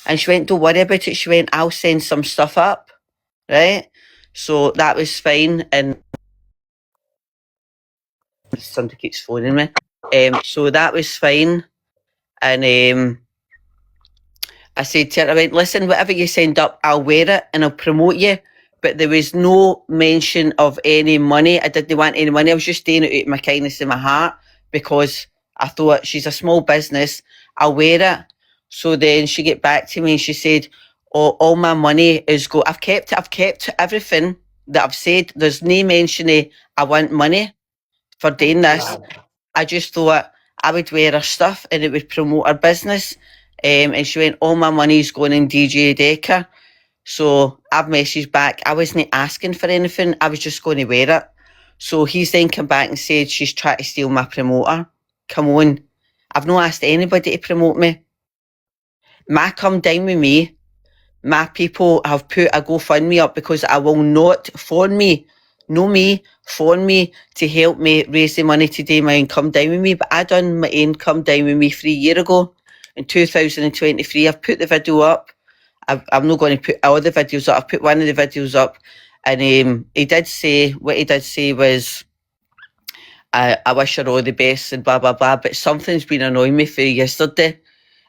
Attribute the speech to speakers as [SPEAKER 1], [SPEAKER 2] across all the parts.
[SPEAKER 1] And she went, don't worry about it. She went, I'll send some stuff up, right? So that was fine. And somebody keeps phoning me. So that was fine. And I said to her, I went, listen, whatever you send up, I'll wear it and I'll promote you. But there was no mention of any money. I didn't want any money. I was just doing it out of my kindness in my heart because I thought she's a small business. I'll wear it. So then she get back to me and she said, oh, all my money is go. I've kept everything that I've said. There's no mention of I want money for doing this. I just thought I would wear her stuff and it would promote her business. And she went, all my money's going in DJ Decca. So I've messaged back. I wasn't asking for anything. I was just going to wear it. So he's then come back and said she's trying to steal my promoter. Come on. I've not asked anybody to promote me. My Come Down With Me, my people have put a GoFundMe up because I will not phone me to help me raise the money to do my own Come Down With Me. But I done my own Come Down With Me 3 years ago. In 2023, I've put the video up. I'm not going to put all the videos up. I've put one of the videos up. And he did say was, I wish her all the best and blah, blah, blah. But something's been annoying me for yesterday.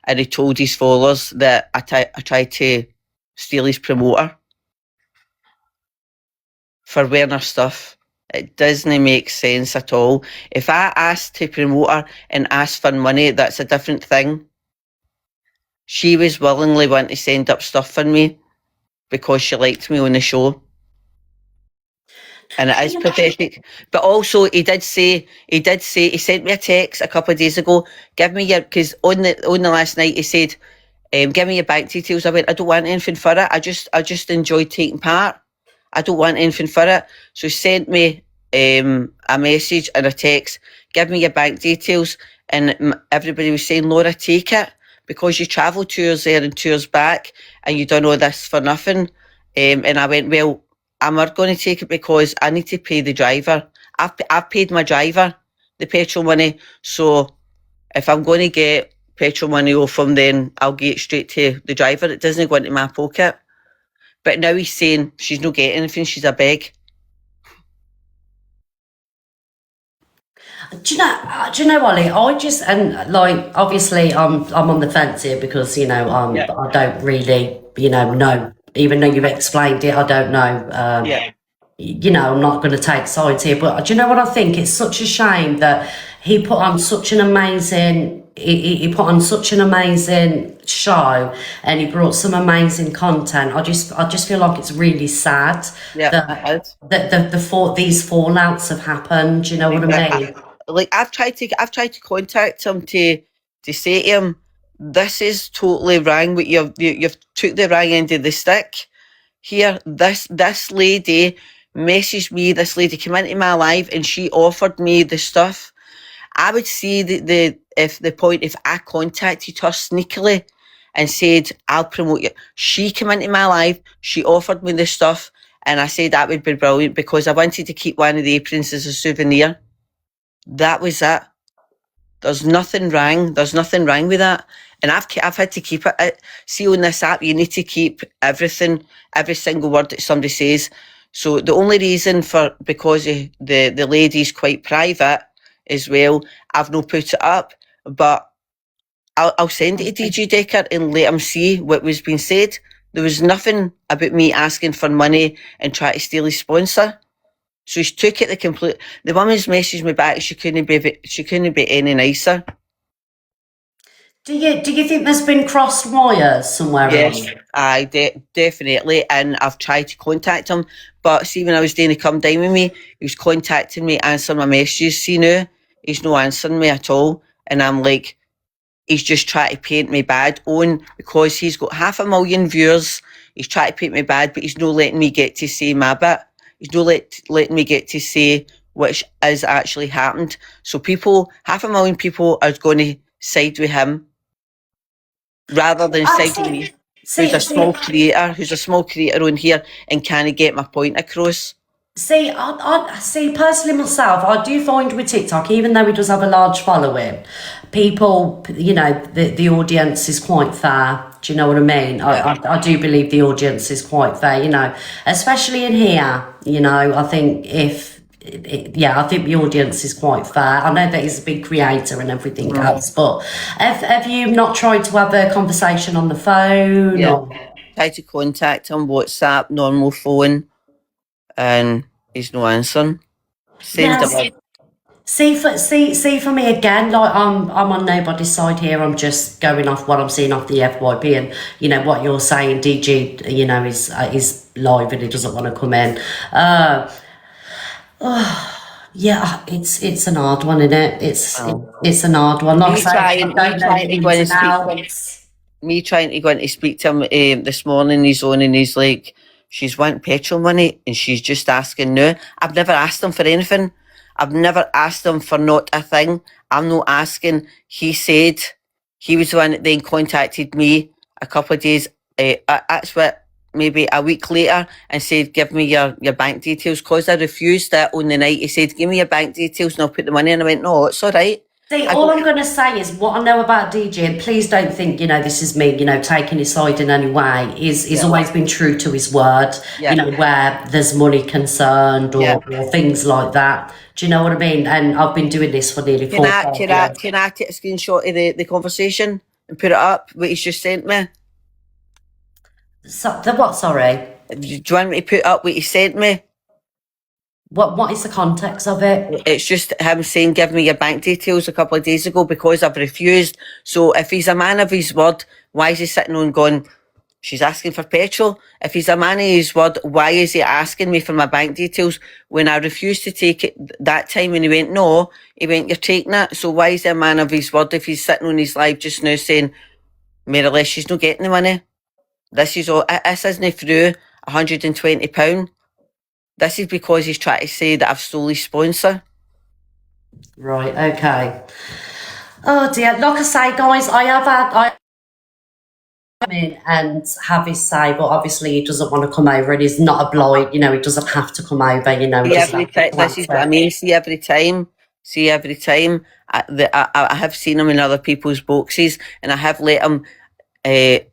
[SPEAKER 1] And he told his followers that I tried to steal his promoter for wearing her stuff. It doesn't make sense at all. If I asked to promote her and ask for money, that's a different thing. She was willingly wanting to send up stuff for me because she liked me on the show. And it is pathetic. But also he sent me a text a couple of days ago, give me your, because on the last night he said, give me your bank details. I went, I don't want anything for it. I just enjoy taking part. I don't want anything for it. So he sent me a message and a text, give me your bank details. And everybody was saying, Laura, take it. Because you travel tours there and tours back and you done all this for nothing. And I went, well, I'm not going to take it because I need to pay the driver. I've paid my driver the petrol money. So if I'm going to get petrol money off him, then I'll get it straight to the driver. It doesn't go into my pocket. But now he's saying she's not getting anything. She's a beg.
[SPEAKER 2] Do you know, Ollie? I just, and like, obviously, I'm on the fence here because I don't really, know. Even though you've explained it, I don't know. I'm not going to take sides here. But do you know what I think? It's such a shame that he put on such an amazing. He put on such an amazing show, and he brought some amazing content. I just feel like it's really sad that these fallouts have happened. Do you know what I mean?
[SPEAKER 1] Like I've tried to contact him to say to him, this is totally wrong. But you've took the wrong end of the stick here. This lady messaged me. This lady came into my life and she offered me the stuff. I would see if I contacted her sneakily and said, I'll promote you. She came into my life, she offered me the stuff, and I said that would be brilliant because I wanted to keep one of the aprons as a souvenir. That was it. There's nothing wrong. There's nothing wrong with that. And I've had to keep it. See, on this app, you need to keep everything, every single word that somebody says. So the only reason because the lady's quite private as well, I've not put it up. But I'll send it to DJ Decca and let him see what was being said. There was nothing about me asking for money and trying to steal his sponsor. So she took it the woman's messaged me back. She couldn't be any nicer.
[SPEAKER 2] Do you think there's been crossed wires somewhere else?
[SPEAKER 1] Yes, definitely. And I've tried to contact him, but see, when I was doing a Come Down With Me, he was contacting me, answering my messages. See now, he's not answering me at all, and I'm like, he's just trying to paint me bad because he's got 500,000 viewers. He's trying to paint me bad, but he's not letting me get to say my bit. He's not letting me get to say what has actually happened. So 500,000 people are going to side with him rather than siding with me, who's a small creator on here and can't get my point across.
[SPEAKER 2] See, I see personally myself, I do find with TikTok, even though it does have a large following, people, the audience is quite fair. Do you know what I mean? I do believe the audience is quite fair, you know, especially in here. You know, I think I think the audience is quite fair. I know that he's a big creator and everything else, but have you not tried to have a conversation on the phone?
[SPEAKER 1] Yeah.
[SPEAKER 2] Or?
[SPEAKER 1] Tried to contact him, WhatsApp, normal phone, and he's no answering.
[SPEAKER 2] See for me again, like I'm on nobody's side here. I'm just going off what I'm seeing off the FYP, and you know what you're saying. DG, you know, is live and he doesn't want to come in. Yeah, it's an hard one, isn't it? It's an hard one. Like
[SPEAKER 1] me trying to go in to speak to him this morning. He's on and he's like, she's wanting petrol money and she's just asking now. I've never asked him for anything. I've never asked him for not a thing. I'm not asking. He said he was the one that then contacted me a couple of days. That's what, maybe a week later, and said, give me your bank details. Because I refused it on the night. He said, give me your bank details and I'll put the money in. I went, no, it's all right.
[SPEAKER 2] See, all I'm going to say is what I know about DJ, and please don't think, you know, this is me, you know, taking his side in any way, he's always been true to his word, you know, where there's money concerned or things like that. Do you know what I mean? And I've been doing this for nearly 4 years.
[SPEAKER 1] Can I take a screenshot of the conversation and put it up, what he's just sent me?
[SPEAKER 2] So, the what, sorry?
[SPEAKER 1] Do you want me to put up what he sent me?
[SPEAKER 2] What is the context of it?
[SPEAKER 1] It's just him saying, give me your bank details a couple of days ago because I've refused. So if he's a man of his word, why is he sitting on going, she's asking for petrol? If he's a man of his word, why is he asking me for my bank details when I refused to take it that time and he went, no, he went, you're taking it. So why is he a man of his word if he's sitting on his live just now saying, more or less, she's not getting the money? This isn't through £120. This is because he's trying to say that I've stole his sponsor.
[SPEAKER 2] Right, okay. Oh dear, like I say, guys, I come in and have his say, but obviously he doesn't want to come over and he's not a blind, you know, he doesn't have to come over, you know.
[SPEAKER 1] This is what I mean, see every time. I have seen him in other people's boxes and I have let him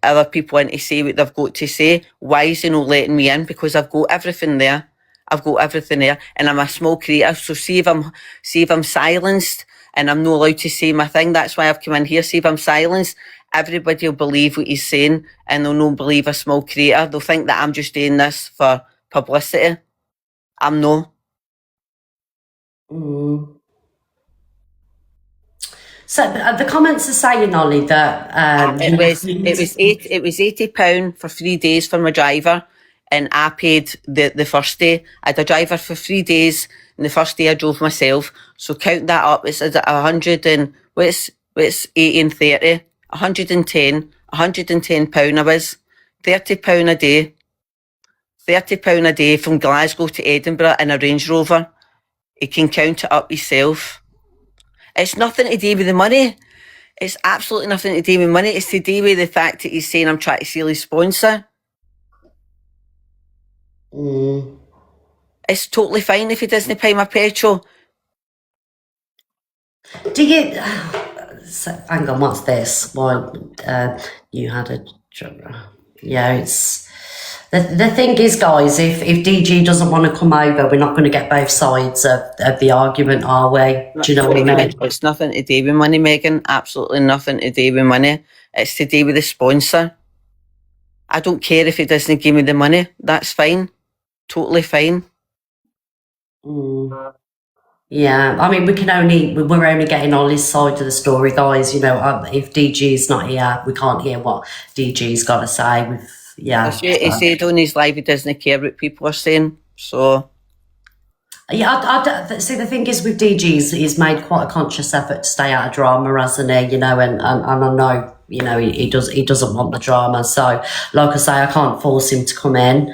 [SPEAKER 1] other people in to say what they've got to say. Why is he not letting me in? Because I've got everything there. And I'm a small creator. So see if I'm silenced and I'm not allowed to say my thing, that's why I've come in here. See if I'm silenced, everybody will believe what he's saying and they'll not believe a small creator. They'll think that I'm just doing this for publicity. I'm no.
[SPEAKER 2] So the comments are saying, Ollie, that
[SPEAKER 1] it was £80 for 3 days for my driver. And I paid the first day. I had a driver for 3 days, and the first day I drove myself. So count that up. It's 100 and what's 80 and 30? £110 I was. £30 a day. £30 a day from Glasgow to Edinburgh in a Range Rover. You can count it up yourself. It's nothing to do with the money. It's absolutely nothing to do with money. It's to do with the fact that he's saying I'm trying to steal his sponsor. It's totally fine if he doesn't pay my petrol.
[SPEAKER 2] Do you... So, hang on, what's this? Why you had a... Yeah, it's... The thing is, guys, if DG doesn't want to come over, we're not going to get both sides of the argument, are we? Do you know what I mean?
[SPEAKER 1] It's nothing to do with money, Megan. Absolutely nothing to do with money. It's to do with the sponsor. I don't care if he doesn't give me the money. That's fine. Totally fine.
[SPEAKER 2] Yeah, I mean, we're only getting on his side of the story, guys. You know, if DG's not here, we can't hear what DG's got to say.
[SPEAKER 1] He said on his live he doesn't care what people are saying. So
[SPEAKER 2] yeah, see, the thing is with DG's, he's made quite a conscious effort to stay out of drama, hasn't he? You know, and I know, you know, he doesn't want the drama. So, like I say, I can't force him to come in.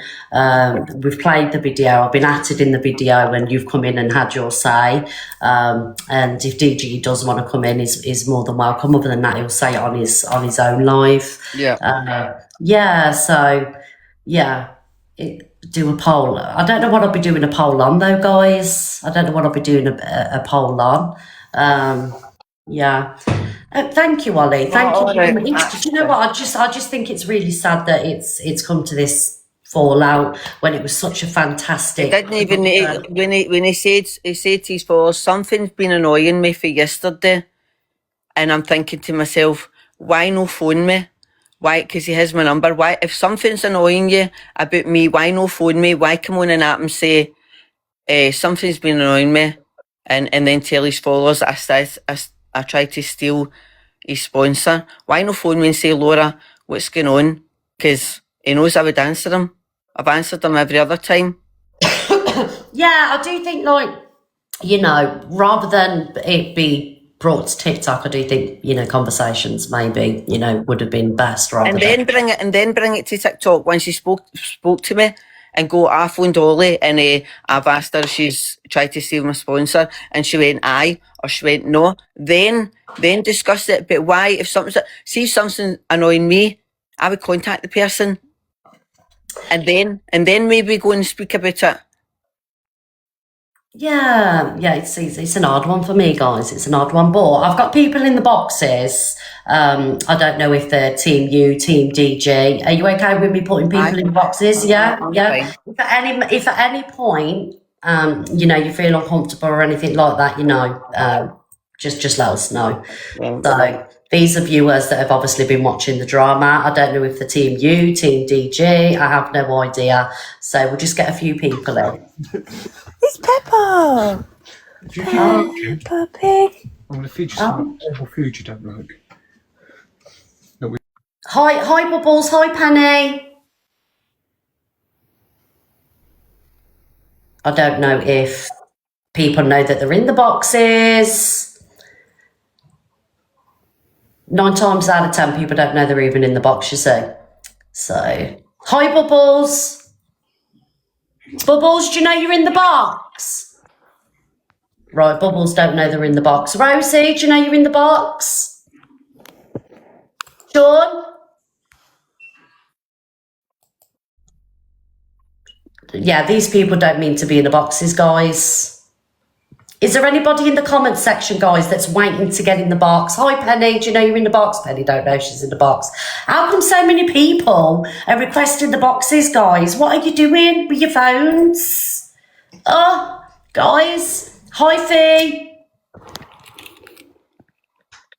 [SPEAKER 2] We've played the video. I've been at it in the video, and you've come in and had your say. And if DG does want to come in, he's more than welcome. Other than that, he'll say it on his own live.
[SPEAKER 1] Yeah.
[SPEAKER 2] So yeah. Do a poll. I don't know what I'll be doing a poll on though, guys. I don't know what I'll be doing a poll on. Yeah. Thank you, Ollie. Thank you.
[SPEAKER 1] right.
[SPEAKER 2] Do you know what? I just think it's really sad that it's come to this fallout when it was such a fantastic.
[SPEAKER 1] He didn't even when he said to his followers, something's been annoying me for yesterday, and I'm thinking to myself, why no phone me? Why? Because he has my number. Why? If something's annoying you about me, why no phone me? Why come on an app and say something's been annoying me, and then tell his followers I tried to steal his sponsor? Why no phone me and say, Laura, what's going on? Because he knows I would answer him. I've answered him every other time.
[SPEAKER 2] Yeah, I do think, like, you know, rather than it be brought to TikTok, I do think, you know, conversations maybe, you know, would have been best rather
[SPEAKER 1] and then bring it to TikTok when she spoke to me and go, I phoned Ollie and I've asked her if she's tried to steal my sponsor, and she went aye, or she went no. Then discuss it. But why, if something annoying me, I would contact the person and then maybe go and speak about it.
[SPEAKER 2] Yeah, it's an odd one for me, guys. It's an odd one, but I've got people in the boxes. I don't know if they're Team U, Team DG. Are you okay with me putting people in the boxes? Yeah. If at any point, you know, you feel uncomfortable or anything like that, you know, just let us know.
[SPEAKER 1] Yeah.
[SPEAKER 2] So these are viewers that have obviously been watching the drama. I don't know if the Team U, Team DG. I have no idea. So we'll just get a few people in.
[SPEAKER 3] It's Peppa.
[SPEAKER 4] Peppa
[SPEAKER 3] Pig.
[SPEAKER 4] I'm going to feed you some awful food you don't like.
[SPEAKER 2] Hi, Bubbles. Hi, Penny. I don't know if people know that they're in the boxes. 9 times out of 10, people don't know they're even in the box, you see. So, hi, Bubbles. Bubbles, do you know you're in the box? Right, Bubbles don't know they're in the box. Rosie, do you know you're in the box? Sean? Yeah, these people don't mean to be in the boxes, guys. Is there anybody in the comments section, guys, that's waiting to get in the box? Hi, Penny, do you know you're in the box? Penny don't know she's in the box. How come so many people are requesting the boxes, guys? What are you doing with your phones? Oh, guys. Hi, Fee.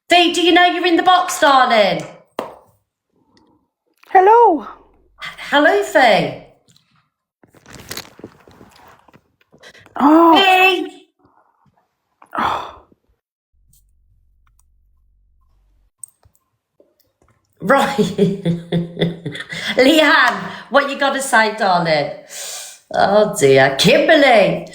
[SPEAKER 2] Fee, do you know you're in the box, darling?
[SPEAKER 3] Hello.
[SPEAKER 2] Hello, Fee.
[SPEAKER 3] Oh.
[SPEAKER 2] Fee. Right. Leanne, what you got to say, darling? Oh, dear. Kimberly.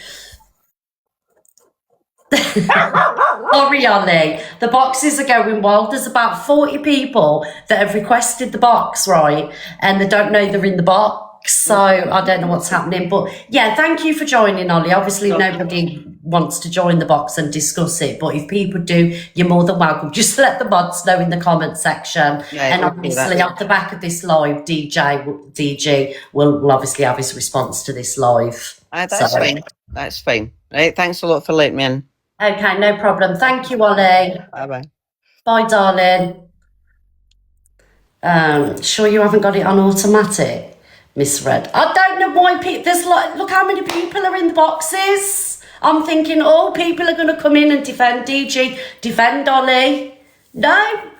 [SPEAKER 2] Sorry, Ollie. The boxes are going wild. There's about 40 people that have requested the box, right? And they don't know they're in the box. So I don't know what's happening. But yeah, thank you for joining, Ollie. Obviously, nobody wants to join the box and discuss it. But if people do, you're more than welcome. Just let the mods know in the comment section.
[SPEAKER 1] Yeah,
[SPEAKER 2] and obviously, off the back of this live, DG will obviously have his response to this live.
[SPEAKER 1] That's fine. That's fine. Right. Thanks a lot for letting me in.
[SPEAKER 2] Okay, no problem. Thank you, Ollie.
[SPEAKER 1] Bye-bye.
[SPEAKER 2] Bye, darling. Sure you haven't got it on automatic, Miss Red? I don't know why there's like, look how many people are in the boxes. I'm thinking, oh, people are going to come in and defend DG, defend Ollie. No.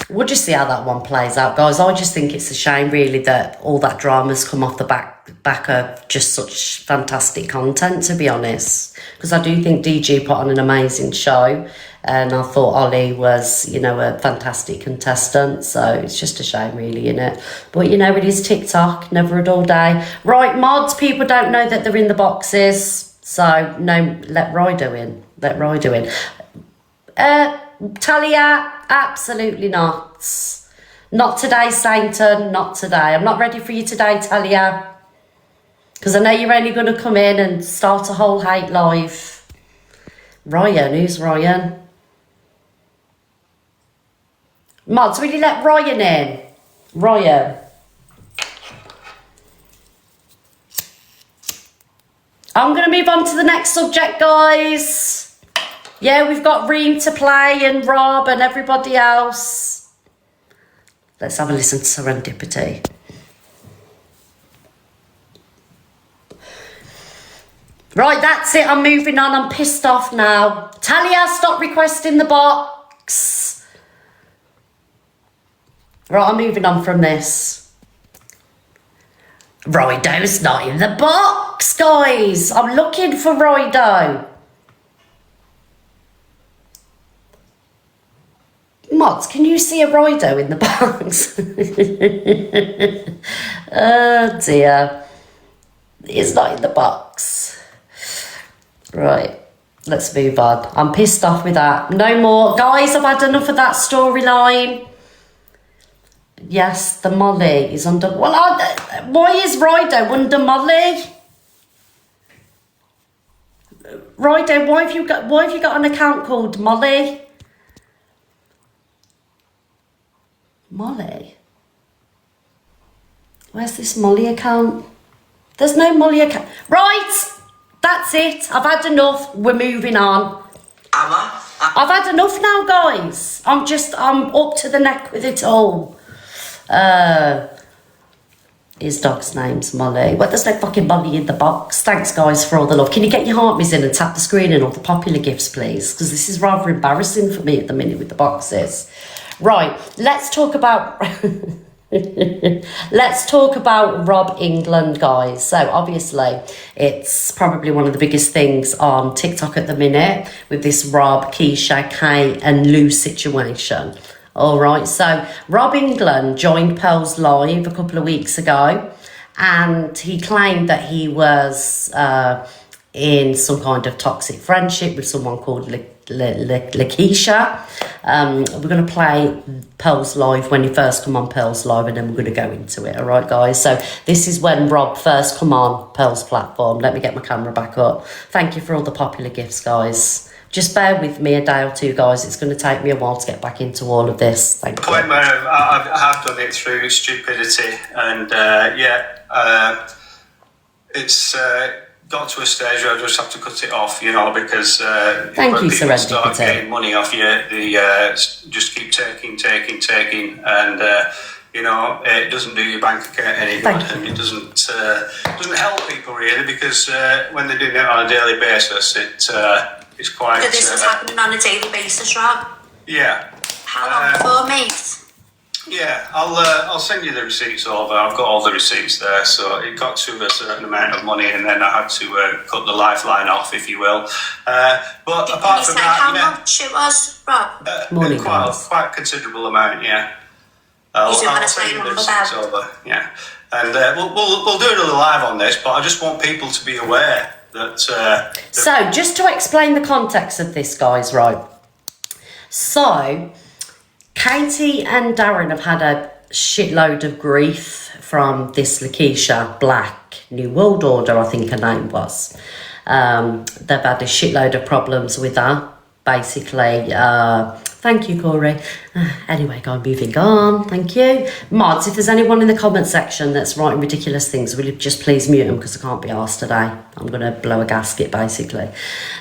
[SPEAKER 2] We'll just see how that one plays out, guys. I just think it's a shame, really, that all that drama's come off the back of just such fantastic content, to be honest. Because I do think DG put on an amazing show, and I thought Ollie was, you know, a fantastic contestant. So it's just a shame, really, innit? But, you know, it is TikTok, never a dull day. Right, mods, people don't know that they're in the boxes. So, no, let Ryder in. Let Ryder in. Talia, absolutely not. Not today, Sainton, not today. I'm not ready for you today, Talia. Because I know you're only going to come in and start a whole hate live. Ryan, who's Ryan? Mods, will you let Ryan in? Ryan. I'm going to move on to the next subject, guys. Yeah, we've got Reem to play and Rob and everybody else. Let's have a listen to Serendipity. Right, that's it. I'm moving on. I'm pissed off now. Talia, stop requesting the box. Right, I'm moving on from this. Rido's not in the box, guys. I'm looking for Rido. Mods, can you see a Rido in the box? Oh dear. It's not in the box. Right, let's move on. I'm pissed off with that. No more. Guys, I've had enough of that storyline. Yes, the Molly is under... Well, why is Rido under Molly? Rido, why have you got an account called Molly? Molly? Where's this Molly account? There's no Molly account. Right! That's it. I've had enough. We're moving on. I've had enough now, guys. I'm up to the neck with it all. His dog's name's Molly. Well, there's no fucking Molly in the box. Thanks, guys, for all the love. Can you get your heartbeats in and tap the screen and all the popular gifts, please? Because this is rather embarrassing for me at the minute with the boxes. Right, let's talk about... Let's talk about Rob England, guys. So obviously it's probably one of the biggest things on TikTok at the minute with this Rob, Keisha, Kate and Lou situation. All right, so Rob England joined Pearls Live a couple of weeks ago and he claimed that he was in some kind of toxic friendship with someone called Lakeisha. We're going to play Pearls Live when he first come on Pearls Live and then we're going to go into it. All right, guys. So this is when Rob first come on Pearls platform. Let me get my camera back up. Thank you for all the popular gifts, guys. Just bear with me a day or two, guys. It's going to take me a while to get back into all of this. Thank you.
[SPEAKER 5] Point where I have done it through stupidity and it's got to a stage where I just have to cut it off, you know, because
[SPEAKER 2] thank you,
[SPEAKER 5] people start
[SPEAKER 2] Serendipity.
[SPEAKER 5] getting money off you, they just keep taking, and you know, it doesn't do your bank account any good, and it doesn't help people really, because when they're doing it on a daily basis, it's quite.
[SPEAKER 6] So this is happening on a daily basis, Rob?
[SPEAKER 5] Yeah.
[SPEAKER 6] How long for, mate?
[SPEAKER 5] Yeah, I'll send you the receipts over. I've got all the receipts there. So it got to a certain amount of money, and then I had to cut the lifeline off, if you will. But apart from that,
[SPEAKER 6] how much it was, Rob?
[SPEAKER 5] Quite a considerable amount, yeah. I'll send you the receipts over, yeah. And we'll do another live on this, but I just want people to be aware that.
[SPEAKER 2] So just to explain the context of this, guys, right? So. Katie and Darren have had a shitload of grief from this Lakeisha Black, New World Order, I think her name was. They've had a shitload of problems with her, basically. Thank you, Corey. Anyway, moving on. Thank you. Mods, if there's anyone in the comment section that's writing ridiculous things, will you just please mute them because I can't be asked today. I'm going to blow a gasket, basically.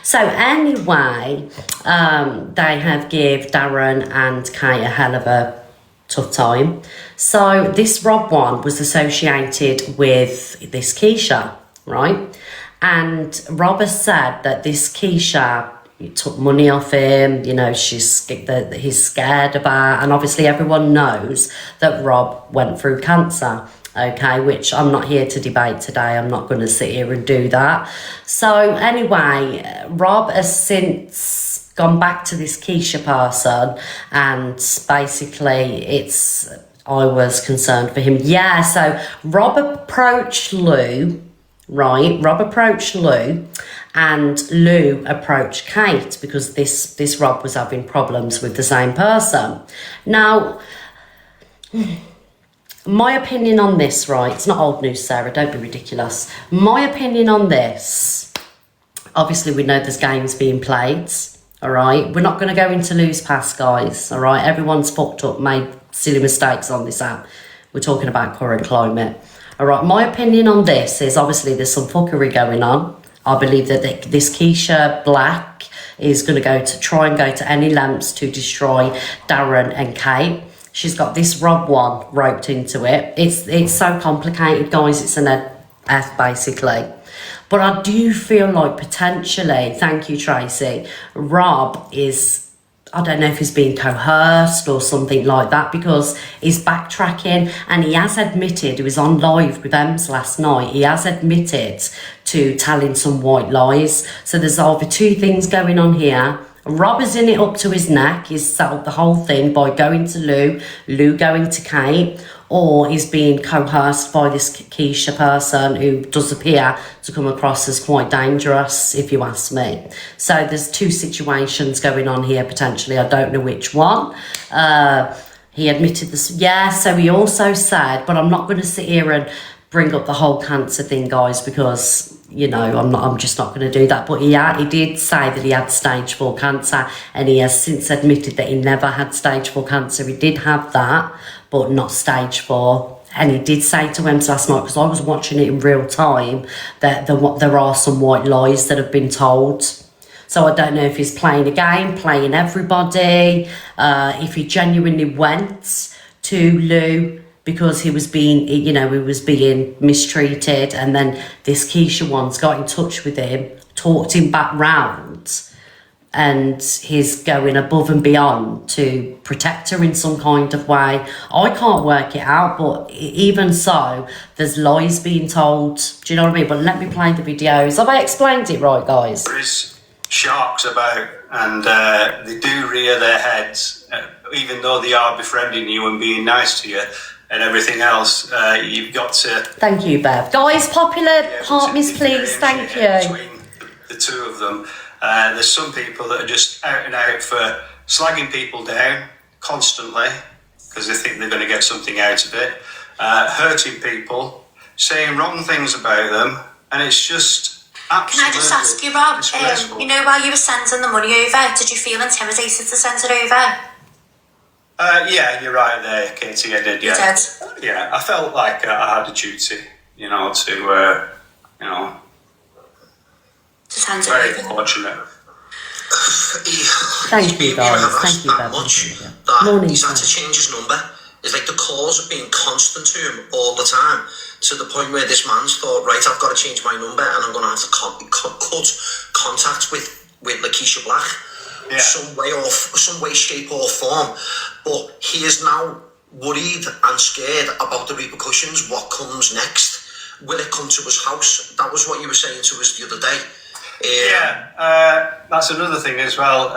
[SPEAKER 2] So anyway, they have give Darren and Kate a hell of a tough time. So this Rob one was associated with this Keisha, right? And Rob has said that this Keisha took money off him, you know, he's scared about, and obviously everyone knows that Rob went through cancer, okay, which I'm not here to debate today. I'm not going to sit here and do that. So anyway, Rob has since gone back to this Keisha person, and basically I was concerned for him. Yeah, so Rob approached Lou, right? Rob approached Lou, and Lou approached Kate because this Rob was having problems with the same person. Now, my opinion on this, right? It's not old news, Sarah. Don't be ridiculous. My opinion on this, obviously we know there's games being played, all right? We're not going to go into Lou's past, guys, all right? Everyone's fucked up, made silly mistakes on this app. We're talking about current climate. All right, my opinion on this is obviously there's some fuckery going on. I believe that this Keisha Black is going to try and go to any lengths to destroy Darren and Kate. She's got this Rob one roped into it. It's so complicated, guys. It's an F basically. But I do feel like potentially, thank you, Tracy, Rob is, I don't know if he's being coerced or something like that, because he's backtracking, and he has admitted, he was on live with Ems last night, he has admitted to telling some white lies. So there's over two things going on here. Rob is in it up to his neck. He's set up the whole thing by going to Lou going to Kate, or he's being coerced by this Keisha person who does appear to come across as quite dangerous, if you ask me. So there's two situations going on here potentially. I don't know which one. He admitted this. Yeah, so he also said, but I'm not going to sit here and bring up the whole cancer thing, guys, because I'm just not going to do that. But he did say that he had stage 4 cancer, and he has since admitted that he never had stage 4 cancer. He did have that, but not stage 4. And he did say to Ems last night, because I was watching it in real time, that there are some white lies that have been told. So I don't know if he's playing a game, playing everybody, if he genuinely went to Lou because he was being mistreated, and then this Keisha one's got in touch with him, talked him back round, and he's going above and beyond to protect her in some kind of way. I can't work it out, but even so, there's lies being told. Do you know what I mean? But let me play the videos. Have I explained it right, guys?
[SPEAKER 5] There is sharks about, and they do rear their heads, even though they are befriending you and being nice to you and everything else. You've got to...
[SPEAKER 2] Thank you, Bev. Guys, popular heart miss, please. Thank you.
[SPEAKER 5] Between the two of them. There's some people that are just out and out for slagging people down constantly because they think they're going to get something out of it, hurting people, saying wrong things about them, and it's just absolutely...
[SPEAKER 6] Can I just ask you, Rob, while you were sending the money over, did you feel intimidated to send it over?
[SPEAKER 5] Yeah, you're right there, Katie, I did, yeah.
[SPEAKER 6] You did?
[SPEAKER 5] Yeah, I felt like I had a duty, to very fortunate.
[SPEAKER 2] Thank you, guys. Thank you,
[SPEAKER 7] that
[SPEAKER 2] Bev.
[SPEAKER 7] much
[SPEAKER 2] Morning,
[SPEAKER 7] that he's had
[SPEAKER 2] Bev.
[SPEAKER 7] to change his number. It's like the calls have been constant to him all the time, to the point where this man's thought, right, I've got to change my number and I'm going to have to cut contact with Lakeisha Black.
[SPEAKER 5] Yeah.
[SPEAKER 7] Some way, shape or form. But he is now worried and scared about the repercussions, what comes next. Will it come to his house? That was what you were saying to us the other day.
[SPEAKER 5] That's another thing as well.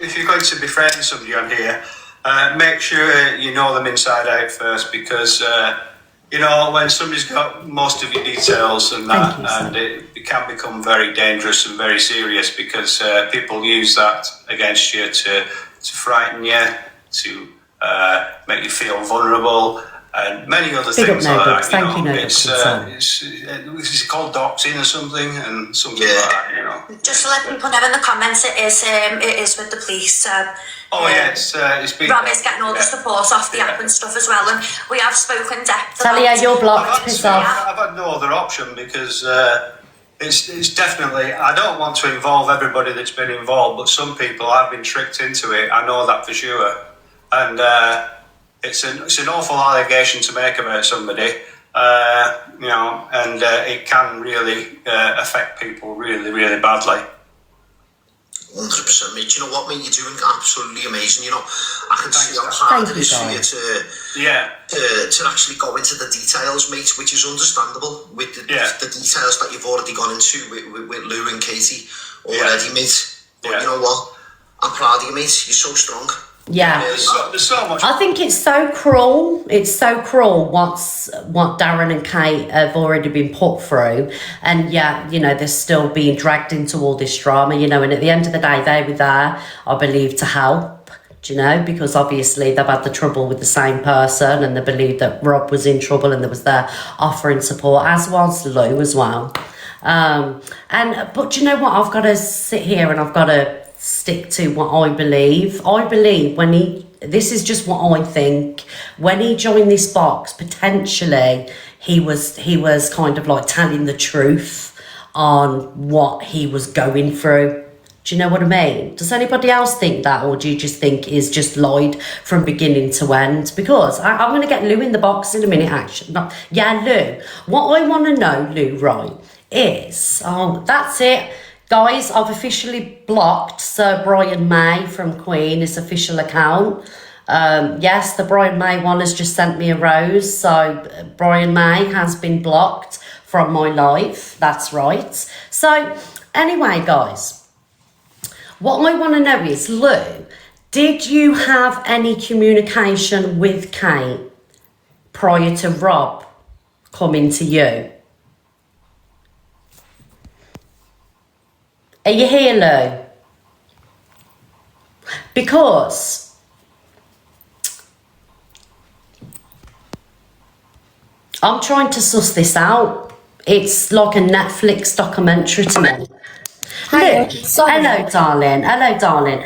[SPEAKER 5] If you're going to befriend somebody on here, make sure you know them inside out first, because when somebody's got most of your details and that, and it can become very dangerous and very serious, because people use that against you to frighten you, to make you feel vulnerable, and many other things like that.
[SPEAKER 2] Thank you,
[SPEAKER 5] It's called doxing or something, and something like that.
[SPEAKER 6] Just to let people know in the comments, it is with the police.
[SPEAKER 5] It's been...
[SPEAKER 6] Rob is getting all the support off the app and stuff as well, and we have spoken depth.
[SPEAKER 2] Talia, you're blocked. Piss off.
[SPEAKER 5] I've had no other option, because it's definitely... I don't want to involve everybody that's been involved, but some people have been tricked into it. I know that for sure. And it's an awful allegation to make about somebody, and it can really affect people really, really badly.
[SPEAKER 7] 100%, mate. You know what, mate? You're doing absolutely amazing. I can see how hard it is for you to actually go into the details, mate, which is understandable with the details that you've already gone into with Lou and Katie already, mate. But you know what? I'm proud of you, mate. You're so strong.
[SPEAKER 2] Yeah.
[SPEAKER 5] There's so much.
[SPEAKER 2] I think it's so cruel. It's so cruel what Darren and Kate have already been put through. And they're still being dragged into all this drama, and at the end of the day, they were there, I believe, to help, because obviously they've had the trouble with the same person, and they believed that Rob was in trouble and they was there offering support, as was Lou as well. But you know what? I've got to sit here and I've got to stick to what I believe. I believe this is just what I think, when he joined this box, potentially he was kind of like telling the truth on what he was going through. Do you know what I mean? Does anybody else think that, or do you just think he's just lied from beginning to end? Because I'm going to get Lou in the box in a minute, actually. Lou. What I want to know, Lou, right, is, that's it. Guys, I've officially blocked Sir Brian May from Queen, his official account. Yes, the Brian May one has just sent me a rose, so Brian May has been blocked from my life. That's right. So, anyway, guys, what I want to know is, Lou, did you have any communication with Kate prior to Rob coming to you? Are you here, Lou? Because I'm trying to suss this out. It's like a Netflix documentary to me. Hello, darling. Hello, darling.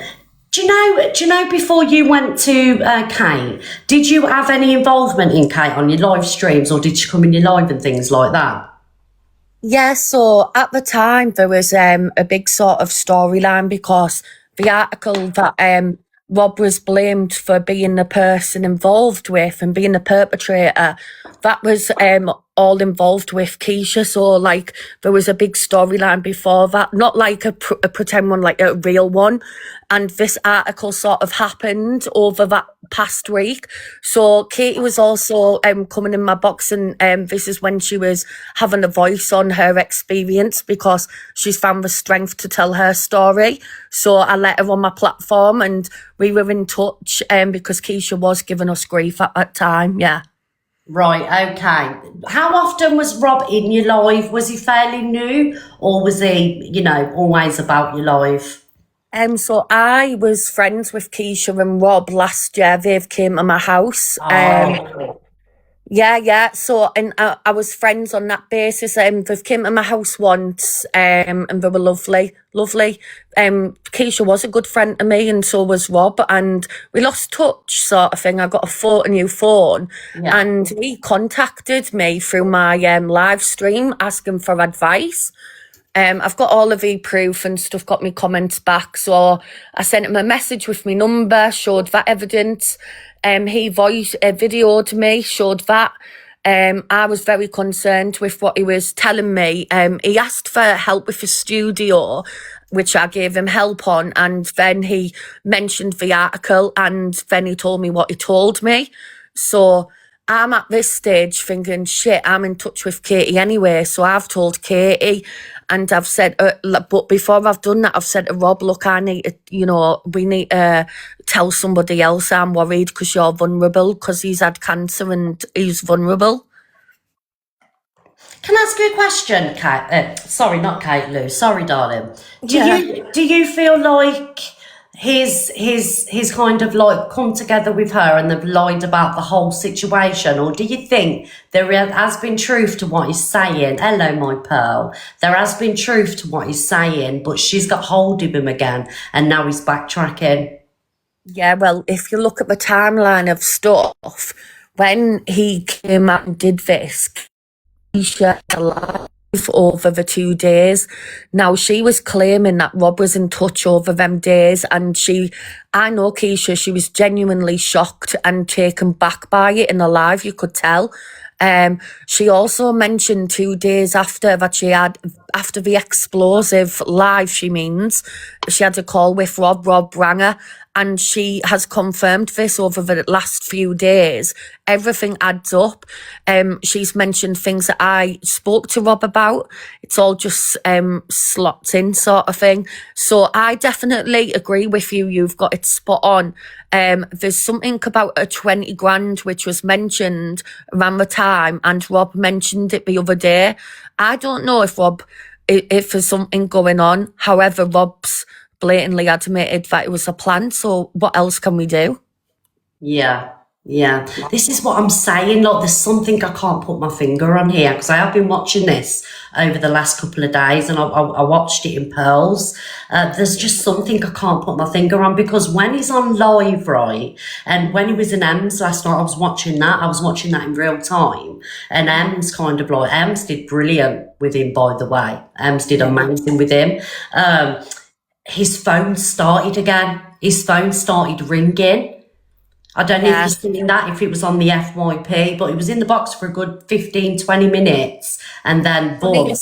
[SPEAKER 2] Do you know before you went to Kate, did you have any involvement in Kate on your live streams, or did she come in your live and things like that?
[SPEAKER 3] Yeah, so at the time there was a big sort of storyline because the article that Rob was blamed for being the person involved with and being the perpetrator, that was all involved with Keisha. So like there was a big storyline before that, not like a pretend one, like a real one. And this article sort of happened over that past week. So Katie was also coming in my box, and this is when she was having a voice on her experience because she's found the strength to tell her story. So I let her on my platform and we were in touch because Keisha was giving us grief at that time, yeah.
[SPEAKER 2] Right, okay. How often was Rob in your live? Was he fairly new, or was he, always about your live?
[SPEAKER 3] So I was friends with Keisha and Rob last year. They've came to my house. Yeah. So, and I was friends on that basis. They've came to my house once, and they were lovely. Keisha was a good friend to me, and so was Rob. And we lost touch, sort of thing. I got a new phone, and he contacted me through my live stream asking for advice. I've got all of the proof and stuff, got me comments back. So I sent him a message with my number, showed that evidence. He videoed me, showed that. I was very concerned with what he was telling me. He asked for help with his studio, which I gave him help on. And then he mentioned the article, and then he told me what he told me. So I'm at this stage thinking, shit, I'm in touch with Katie anyway. So I've told Katie, and I've said, but before I've done that, I've said to Rob, look, I need to, we need to tell somebody else I'm worried because you're vulnerable, because he's had cancer and he's vulnerable.
[SPEAKER 2] Can I ask you a question, Kate? Sorry, not Kate, Lou. Sorry, darling. Do you feel like he's kind of like come together with her and they've lied about the whole situation, or do you think there has been truth to what he's saying? Hello, my pearl. There has been truth to what he's saying, but she's got hold of him again, and now he's backtracking.
[SPEAKER 3] Yeah, well, if you look at the timeline of stuff, when he came out and did this, he shared a live over the 2 days. Now, she was claiming that Rob was in touch over them days, and I know Keisha, she was genuinely shocked and taken back by it in the live, you could tell. She also mentioned 2 days after that she had, after the explosive live, she had a call with Rob rang her, and she has confirmed this over the last few days. Everything adds up. She's mentioned things that I spoke to Rob about. It's all just slots in, sort of thing. So I definitely agree with you. You've got it spot on. There's something about a 20 grand which was mentioned around the time, and Rob mentioned it the other day. I don't know if there's something going on. However, Rob's blatantly admitted that it was a plan, so what else can we do?
[SPEAKER 2] Yeah. This is what I'm saying. Like, there's something I can't put my finger on here, because I have been watching this over the last couple of days, and I watched it in pearls. There's just something I can't put my finger on, because when he's on live, right, and when he was in Ems last night, I was watching that in real time, and Ems did brilliant with him, by the way. Ems did amazing with him. his phone started again. His phone started ringing. I don't know if you've seen that, if it was on the FYP, but it was in the box for a good 15, 20 minutes. And then boom.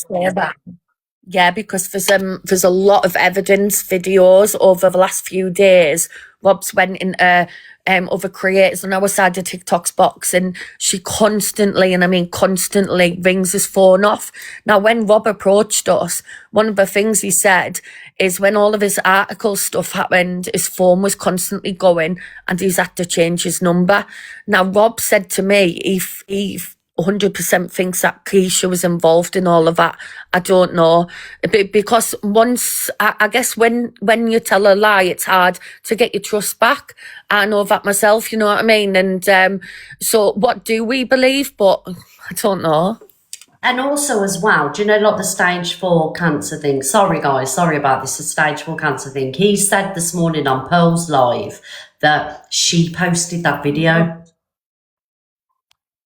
[SPEAKER 3] Yeah, because there's a lot of evidence videos over the last few days. Rob's went into other creators on our side of TikTok's box, and she constantly, and I mean constantly, rings his phone off. Now, when Rob approached us, one of the things he said is when all of his article stuff happened, his phone was constantly going and he's had to change his number. Now, Rob said to me, he 100% thinks that Keisha was involved in all of that. I don't know. Because once, I guess when you tell a lie, it's hard to get your trust back. I know that myself, you know what I mean? And so what do we believe? But I don't know.
[SPEAKER 2] And also as well, do you know, like the stage 4 cancer thing? Sorry guys, sorry about this, the stage 4 cancer thing. He said this morning on Pearl's Live that she posted that video.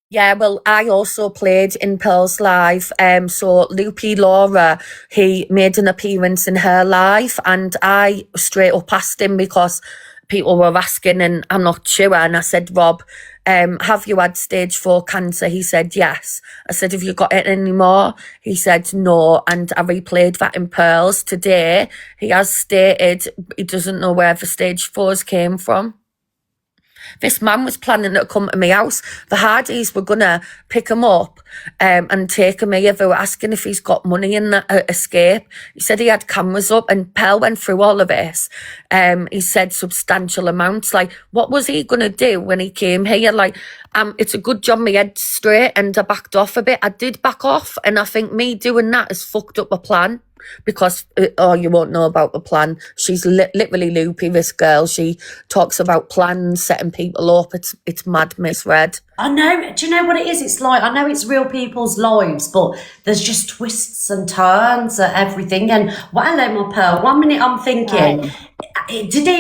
[SPEAKER 3] Yeah, well, I also played in Pearl's Live. So Loopy Laura, he made an appearance in her live, and I straight up asked him because people were asking and I'm not sure. And I said, Rob, have you had stage 4 cancer? He said, yes. I said, have you got it anymore? He said, no. And I replayed that in Pearls today. He has stated he doesn't know where the stage 4s came from. This man was planning to come to my house. The Hardys were going to pick him up and take him here. They were asking if he's got money in that escape. He said he had cameras up, and Pearl went through all of this. He said substantial amounts. Like, what was he going to do when he came here? Like, it's a good job my head's straight and I backed off a bit. I did back off, and I think me doing that has fucked up my plan. Because, you won't know about the plan. She's literally loopy, this girl. She talks about plans, setting people up. It's mad, misread.
[SPEAKER 2] I know. Do you know what it is? It's like, I know it's real people's lives, but there's just twists and turns at everything. And, well, hello, my Pearl. 1 minute I'm thinking,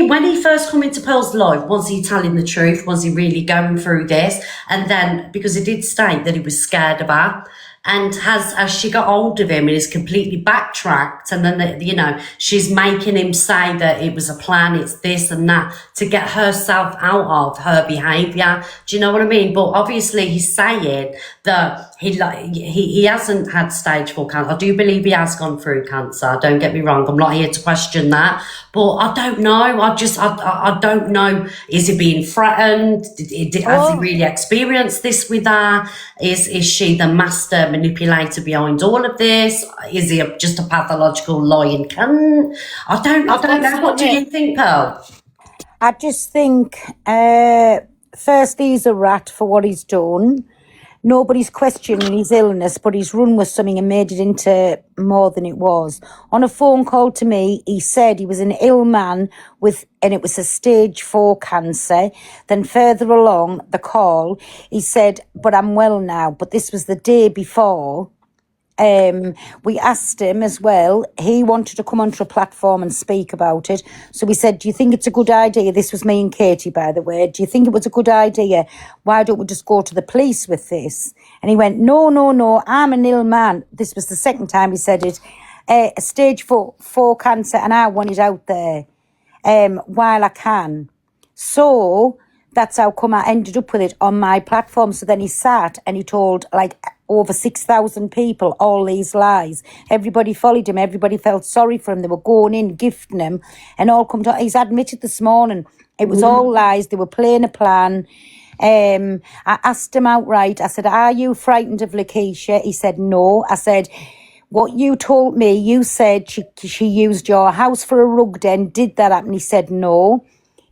[SPEAKER 2] when he first come into Pearl's life, was he telling the truth? Was he really going through this? And then, because he did state that he was scared of her. And as she got hold of him, and he's completely backtracked, and then, she's making him say that it was a plan, it's this and that, to get herself out of her behaviour. Do you know what I mean? But obviously he's saying that he hasn't had stage 4 cancer. I do believe he has gone through cancer. Don't get me wrong. I'm not here to question that. But I don't know. I don't know. Is he being threatened? Has he really experienced this with her? Is she the master manipulator behind all of this? Is he just a pathological lying cunt? I don't know. What do you think, Pearl?
[SPEAKER 8] I just think, firstly, he's a rat for what he's done. Nobody's questioning his illness, but he's run with something and made it into more than it was. On a phone call to me, he said he was an ill man and it was a stage 4 cancer. Then further along the call, he said, but I'm well now. But this was the day before. We asked him as well. He wanted to come onto a platform and speak about it. So we said, do you think it's a good idea? This was me and Katie, by the way. Do you think it was a good idea? Why don't we just go to the police with this? And he went, no, I'm an ill man. This was the second time he said it. A stage 4 cancer, and I want it out there while I can. So that's how come I ended up with it on my platform. So then he sat and he told over 6,000 people all these lies. Everybody followed him. Everybody felt sorry for him. They were going in, gifting him, and all come to. He's admitted this morning it was all lies. They were playing a plan. I asked him outright. I said, "Are you frightened of Lakeisha?" He said, "No." I said, "What you told me, you said she used your house for a rug den. Did that happen?" He said, "No."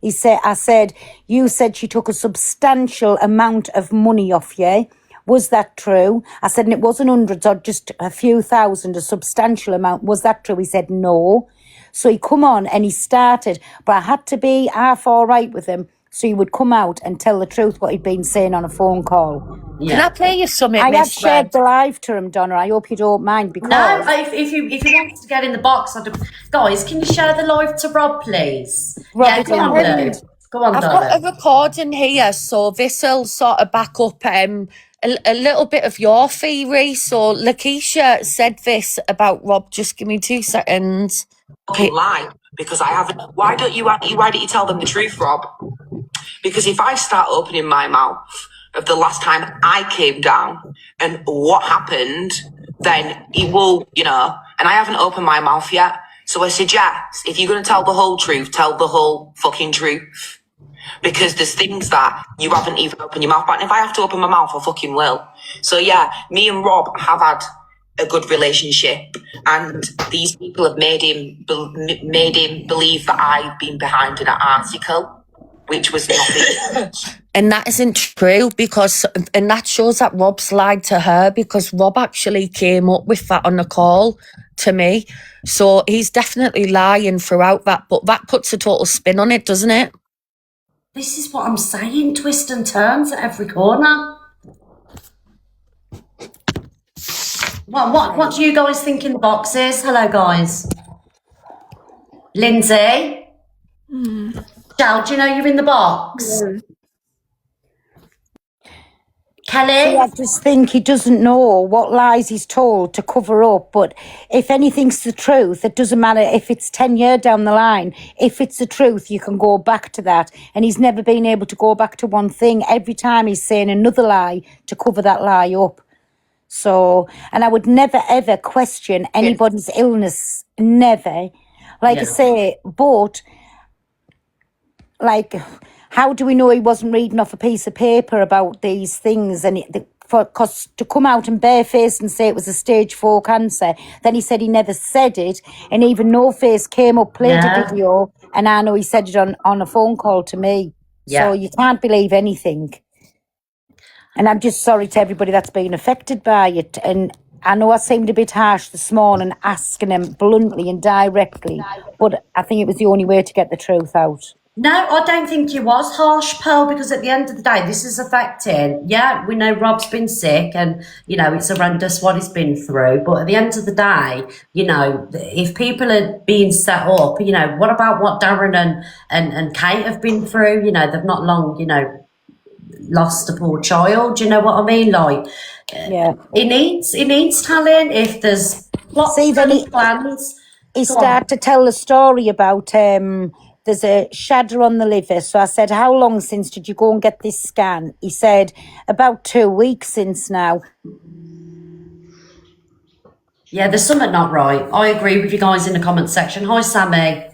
[SPEAKER 8] I said, "You said she took a substantial amount of money off you. Was that true?" I said, "And it wasn't hundreds or just a few thousand, a substantial amount. Was that true?" He said, "No." So he come on and he started, but I had to be half all right with him so he would come out and tell the truth what he'd been saying on a phone call.
[SPEAKER 3] Yeah. Can I play you something?
[SPEAKER 8] I have shared the live to him, Donna. I hope you don't mind. Because
[SPEAKER 2] no, if you want to get in the box, guys, can you share the live to Rob, please?
[SPEAKER 8] Rob,
[SPEAKER 2] yeah, come on, Go on,
[SPEAKER 3] I've got
[SPEAKER 2] darling.
[SPEAKER 3] a recording here, so this will sort of back up a little bit of your theory. So Lakeisha said this about Rob. Just give me 2 seconds.
[SPEAKER 9] Fucking lie, because I haven't. Why don't you tell them the truth, Rob? Because if I start opening my mouth of the last time I came down and what happened, then it will, and I haven't opened my mouth yet. So I suggest, if you're going to tell the whole truth, tell the whole fucking truth. Because there's things that you haven't even opened your mouth about. And if I have to open my mouth, I fucking will. So yeah, me and Rob have had a good relationship, and these people have made him believe that I've been behind an article, which was nothing.
[SPEAKER 3] And that isn't true, and that shows that Rob's lied to her, because Rob actually came up with that on the call to me. So he's definitely lying throughout that, but that puts a total spin on it, doesn't it?
[SPEAKER 2] This is what I'm saying. Twist and turns at every corner. What do you guys think in the boxes? Hello, guys. Lindsay? Shal, do you know you're in the box? Kelly?
[SPEAKER 8] I just think he doesn't know what lies he's told to cover up. But if anything's the truth, it doesn't matter if it's 10 years down the line. If it's the truth, you can go back to that. And he's never been able to go back to one thing. Every time he's saying another lie to cover that lie up. So, and I would never, ever question anybody's illness. Never. Like I say, but, like, how do we know he wasn't reading off a piece of paper about these things? And because to come out and barefaced and say it was a stage 4 cancer, then he said he never said it. And even No Face came up, played a video, and I know he said it on a phone call to me.
[SPEAKER 2] Yeah.
[SPEAKER 8] So you can't believe anything. And I'm just sorry to everybody that's been affected by it. And I know I seemed a bit harsh this morning, asking him bluntly and directly, but I think it was the only way to get the truth out.
[SPEAKER 2] No, I don't think you was harsh, Pearl, because at the end of the day, this is affecting. Yeah, we know Rob's been sick and, it's horrendous what he's been through. But at the end of the day, if people are being set up, what about what Darren and Kate have been through? They've not long, lost a poor child. Do you know what I mean? Like,
[SPEAKER 8] Yeah.
[SPEAKER 2] It needs telling. If there's lots of plans.
[SPEAKER 8] He started to tell the story about there's a shadder on the liver. So I said, how long since did you go and get this scan? He said, about 2 weeks since now.
[SPEAKER 2] Yeah, there's something not right. I agree with you guys in the comment section. Hi, Sammy.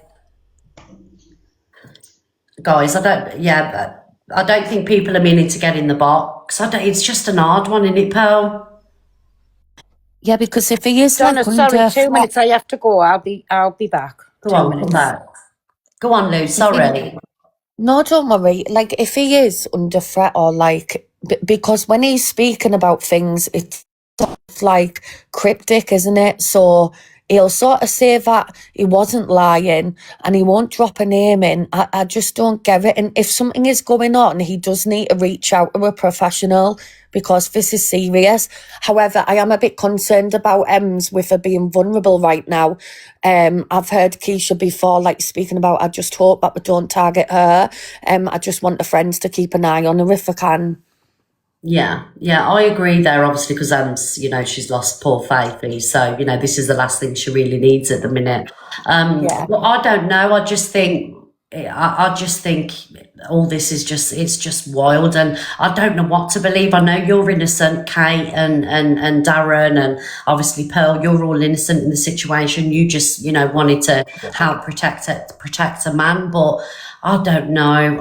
[SPEAKER 2] Guys, I don't think people are meaning to get in the box. It's just an hard one, isn't it, Pearl?
[SPEAKER 3] Yeah, because if he is
[SPEAKER 8] Donna, sorry, 2 minutes. I have to go. I'll be back.
[SPEAKER 2] Go on, come back. Go on, Lou. Sorry.
[SPEAKER 3] No, don't worry. Like, if he is under threat or because when he's speaking about things, it's sort of like cryptic, isn't it? So he'll sort of say that he wasn't lying and he won't drop a name in. I just don't get it. And if something is going on, he does need to reach out to a professional, because this is serious. However, I am a bit concerned about Ems with her being vulnerable right now. I've heard Keisha before, speaking about, I just hope that we don't target her. I just want the friends to keep an eye on her if I can.
[SPEAKER 2] Yeah, I agree there, obviously, because Ems, she's lost poor Faithy. So, this is the last thing she really needs at the minute. Well, I don't know. I just think all this is just wild, and I don't know what to believe. I know you're innocent, Kate and Darren, and obviously Pearl, you're all innocent in the situation. You just, wanted to help protect a man, but I don't know.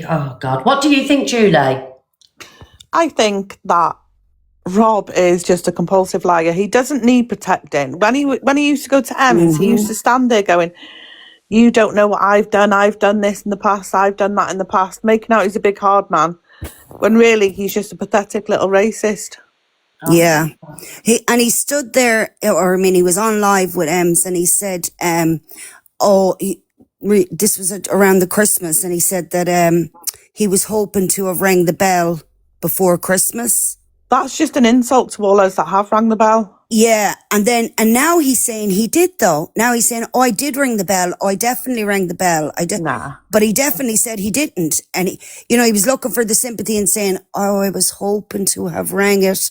[SPEAKER 2] Oh God, what do you think, Julie?
[SPEAKER 10] I think that Rob is just a compulsive liar. He doesn't need protecting. When he used to go to Ems, he used to stand there going, "You don't know what I've done. I've done this in the past. I've done that in the past," making out he's a big hard man, when really he's just a pathetic little racist.
[SPEAKER 11] Yeah, he stood there, he was on live with Ems, and he said, this was around the Christmas, and he said that he was hoping to have rang the bell before Christmas.
[SPEAKER 10] That's just an insult to all those that have rang the bell.
[SPEAKER 11] Yeah, and now he's saying he did though. Now he's saying, "Oh, I did ring the bell. I definitely rang the bell. I did."
[SPEAKER 10] Nah.
[SPEAKER 11] But he definitely said he didn't, and he was looking for the sympathy and saying, "Oh, I was hoping to have rang it,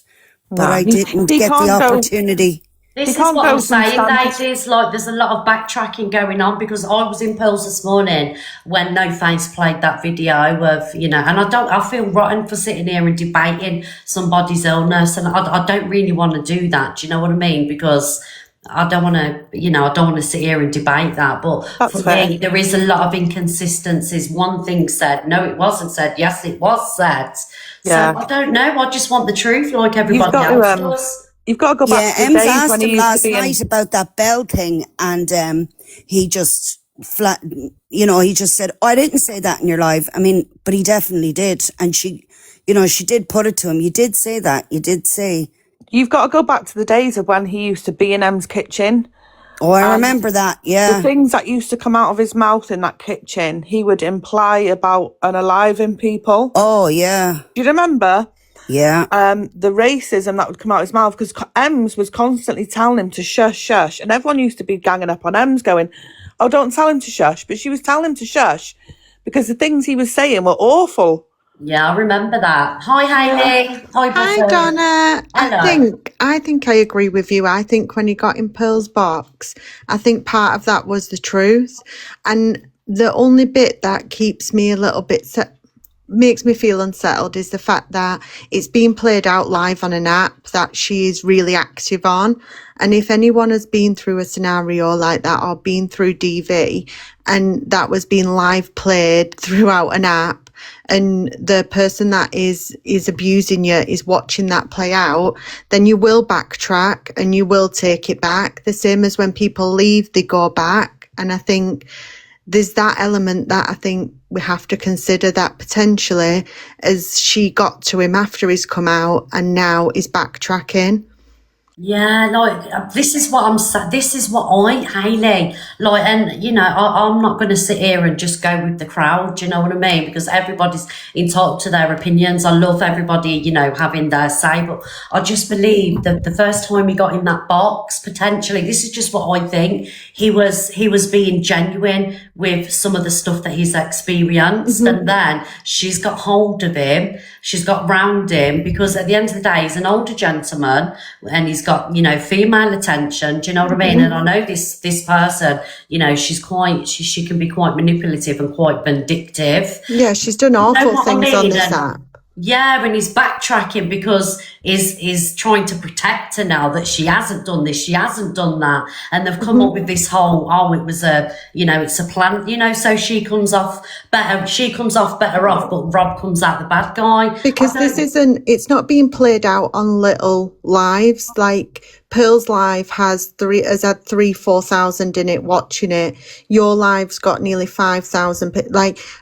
[SPEAKER 11] but
[SPEAKER 10] Nah.
[SPEAKER 11] I didn't
[SPEAKER 10] He
[SPEAKER 11] get the
[SPEAKER 10] can't go.
[SPEAKER 11] opportunity."
[SPEAKER 2] This
[SPEAKER 10] He
[SPEAKER 2] is
[SPEAKER 10] can't
[SPEAKER 2] what
[SPEAKER 10] go
[SPEAKER 2] I'm
[SPEAKER 10] from
[SPEAKER 2] saying,
[SPEAKER 10] standards.
[SPEAKER 2] ladies. Like, there's a lot of backtracking going on because I was in Pearls this morning when No Face played that video of, and I feel rotten for sitting here and debating somebody's illness, and I don't really want to do that. Do you know what I mean? Because I don't want to, I don't want to sit here and debate that. But
[SPEAKER 10] That's
[SPEAKER 2] for
[SPEAKER 10] fair.
[SPEAKER 2] me, there is a lot of inconsistencies. One thing said, no, it wasn't said. Yes, it was said.
[SPEAKER 10] Yeah.
[SPEAKER 2] So I don't know. I just want the truth, like everybody
[SPEAKER 10] got
[SPEAKER 2] else
[SPEAKER 10] to,
[SPEAKER 2] does.
[SPEAKER 10] You've got to go
[SPEAKER 11] Yeah,
[SPEAKER 10] back to the
[SPEAKER 11] Ems
[SPEAKER 10] days
[SPEAKER 11] asked
[SPEAKER 10] when he
[SPEAKER 11] him
[SPEAKER 10] used to
[SPEAKER 11] last
[SPEAKER 10] be in.
[SPEAKER 11] night about that bell thing, and he just he just said, "Oh, I didn't say that in your live." I mean, but he definitely did, and she did put it to him. You did say that. You did say.
[SPEAKER 10] You've got to go back to the days of when he used to be in Em's kitchen.
[SPEAKER 11] Oh, I
[SPEAKER 10] And
[SPEAKER 11] remember that.
[SPEAKER 10] the
[SPEAKER 11] Yeah.
[SPEAKER 10] things that used to come out of his mouth in that kitchen, he would imply about unaliving people.
[SPEAKER 11] Oh, yeah.
[SPEAKER 10] Do you remember?
[SPEAKER 11] Yeah.
[SPEAKER 10] The racism that would come out of his mouth, because Ems was constantly telling him to shush, shush, and everyone used to be ganging up on Ems going, "Oh, don't tell him to shush," but she was telling him to shush because the things he was saying were awful.
[SPEAKER 2] Yeah, I remember that. Hi, Hayley. Hi,
[SPEAKER 12] Hi,
[SPEAKER 2] Buffy.
[SPEAKER 12] Donna.
[SPEAKER 2] Hello.
[SPEAKER 12] I think I agree with you. I think when he got in Pearl's box, I think part of that was the truth, and the only bit that keeps me a little bit makes me feel unsettled is the fact that it's being played out live on an app that she is really active on. And if anyone has been through a scenario like that or been through DV and that was being live played throughout an app, and the person that is abusing you is watching that play out, then you will backtrack and you will take it back. The same as when people leave, they go back. And I think there's that element that I think we have to consider, that potentially as she got to him after he's come out and now is backtracking.
[SPEAKER 2] Yeah, like this is what Hayley, like, and I'm not going to sit here and just go with the crowd. Do you know what I mean? Because everybody's entitled to their opinions. I love everybody, having their say, but I just believe that the first time he got in that box, potentially, this is just what I think, he was being genuine with some of the stuff that he's experienced, and then she's got hold of him, she's got round him, because at the end of the day, he's an older gentleman and he's got, female attention. Do you know what I mean? And I know this person, she can be quite manipulative and quite vindictive.
[SPEAKER 12] Yeah, she's done awful things on this app.
[SPEAKER 2] Yeah, and he's backtracking because he's trying to protect her now that she hasn't done this, she hasn't done that, and they've come up with this whole, it was it's a plan, so she comes off better off, but Rob comes out the bad guy.
[SPEAKER 12] Because it's not being played out on little lives. Like Pearl's live has had 4,000 in it watching it. Your live's got nearly 5,000.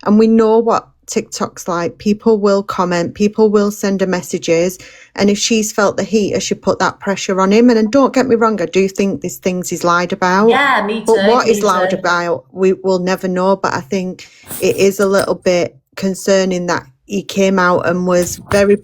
[SPEAKER 12] And we know what TikTok's like. People will comment, people will send her messages, and if she's felt the heat, she put that pressure on him. And don't get me wrong, I do think there's things he's lied about.
[SPEAKER 2] Yeah, me too.
[SPEAKER 12] But what he's lied about, we will never know. But I think it is a little bit concerning that he came out and was very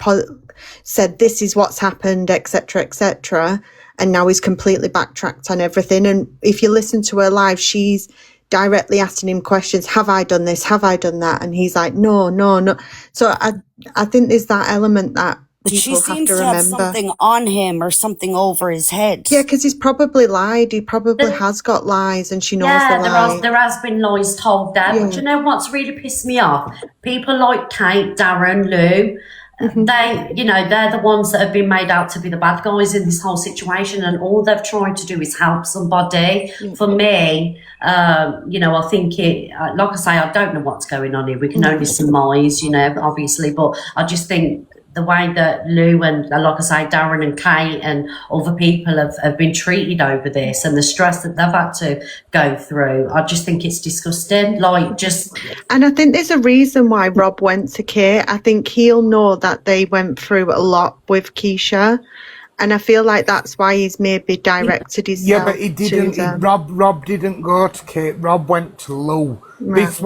[SPEAKER 12] said this is what's happened, etc., and now he's completely backtracked on everything. And if you listen to her live, she's directly asking him questions. Have I done this? Have I done that? And he's like, no. So I think there's that element that people
[SPEAKER 11] she
[SPEAKER 12] have
[SPEAKER 11] seems
[SPEAKER 12] to
[SPEAKER 11] to
[SPEAKER 12] remember.
[SPEAKER 11] have something on him or something over his head.
[SPEAKER 12] Yeah, because he's probably lied. He probably has got lies, and she knows the lies.
[SPEAKER 2] There has been lies told there.
[SPEAKER 12] Yeah.
[SPEAKER 2] But you know what's really pissed me off? People like Kate, Darren, Lou, they're the ones that have been made out to be the bad guys in this whole situation, and all they've tried to do is help somebody. For me, I think like I say, I don't know what's going on here. We can only surmise, obviously, but I just think the way that Lou and, like I say, Darren and Kate and other people have been treated over this, and the stress that they've had to go through, I just think it's disgusting.
[SPEAKER 12] And I think there's a reason why Rob went to Kate. I think he'll know that they went through a lot with Keisha, and I feel like that's why he's maybe directed his.
[SPEAKER 13] Yeah, but he didn't. Rob didn't go to Kate. Rob went to Lou. Right. This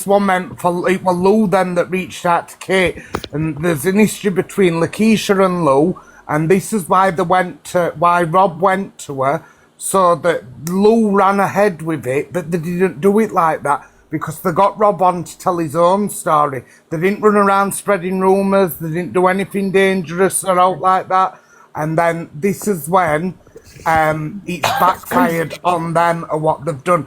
[SPEAKER 13] one meant it was Lou then that reached out to Kate, and there's an history between Lakeisha and Lou, and this is why why Rob went to her, so that Lou ran ahead with it, but they didn't do it like that because they got Rob on to tell his own story. They didn't run around spreading rumours, they didn't do anything dangerous or out like that. And then this is when it's backfired on them or what they've done.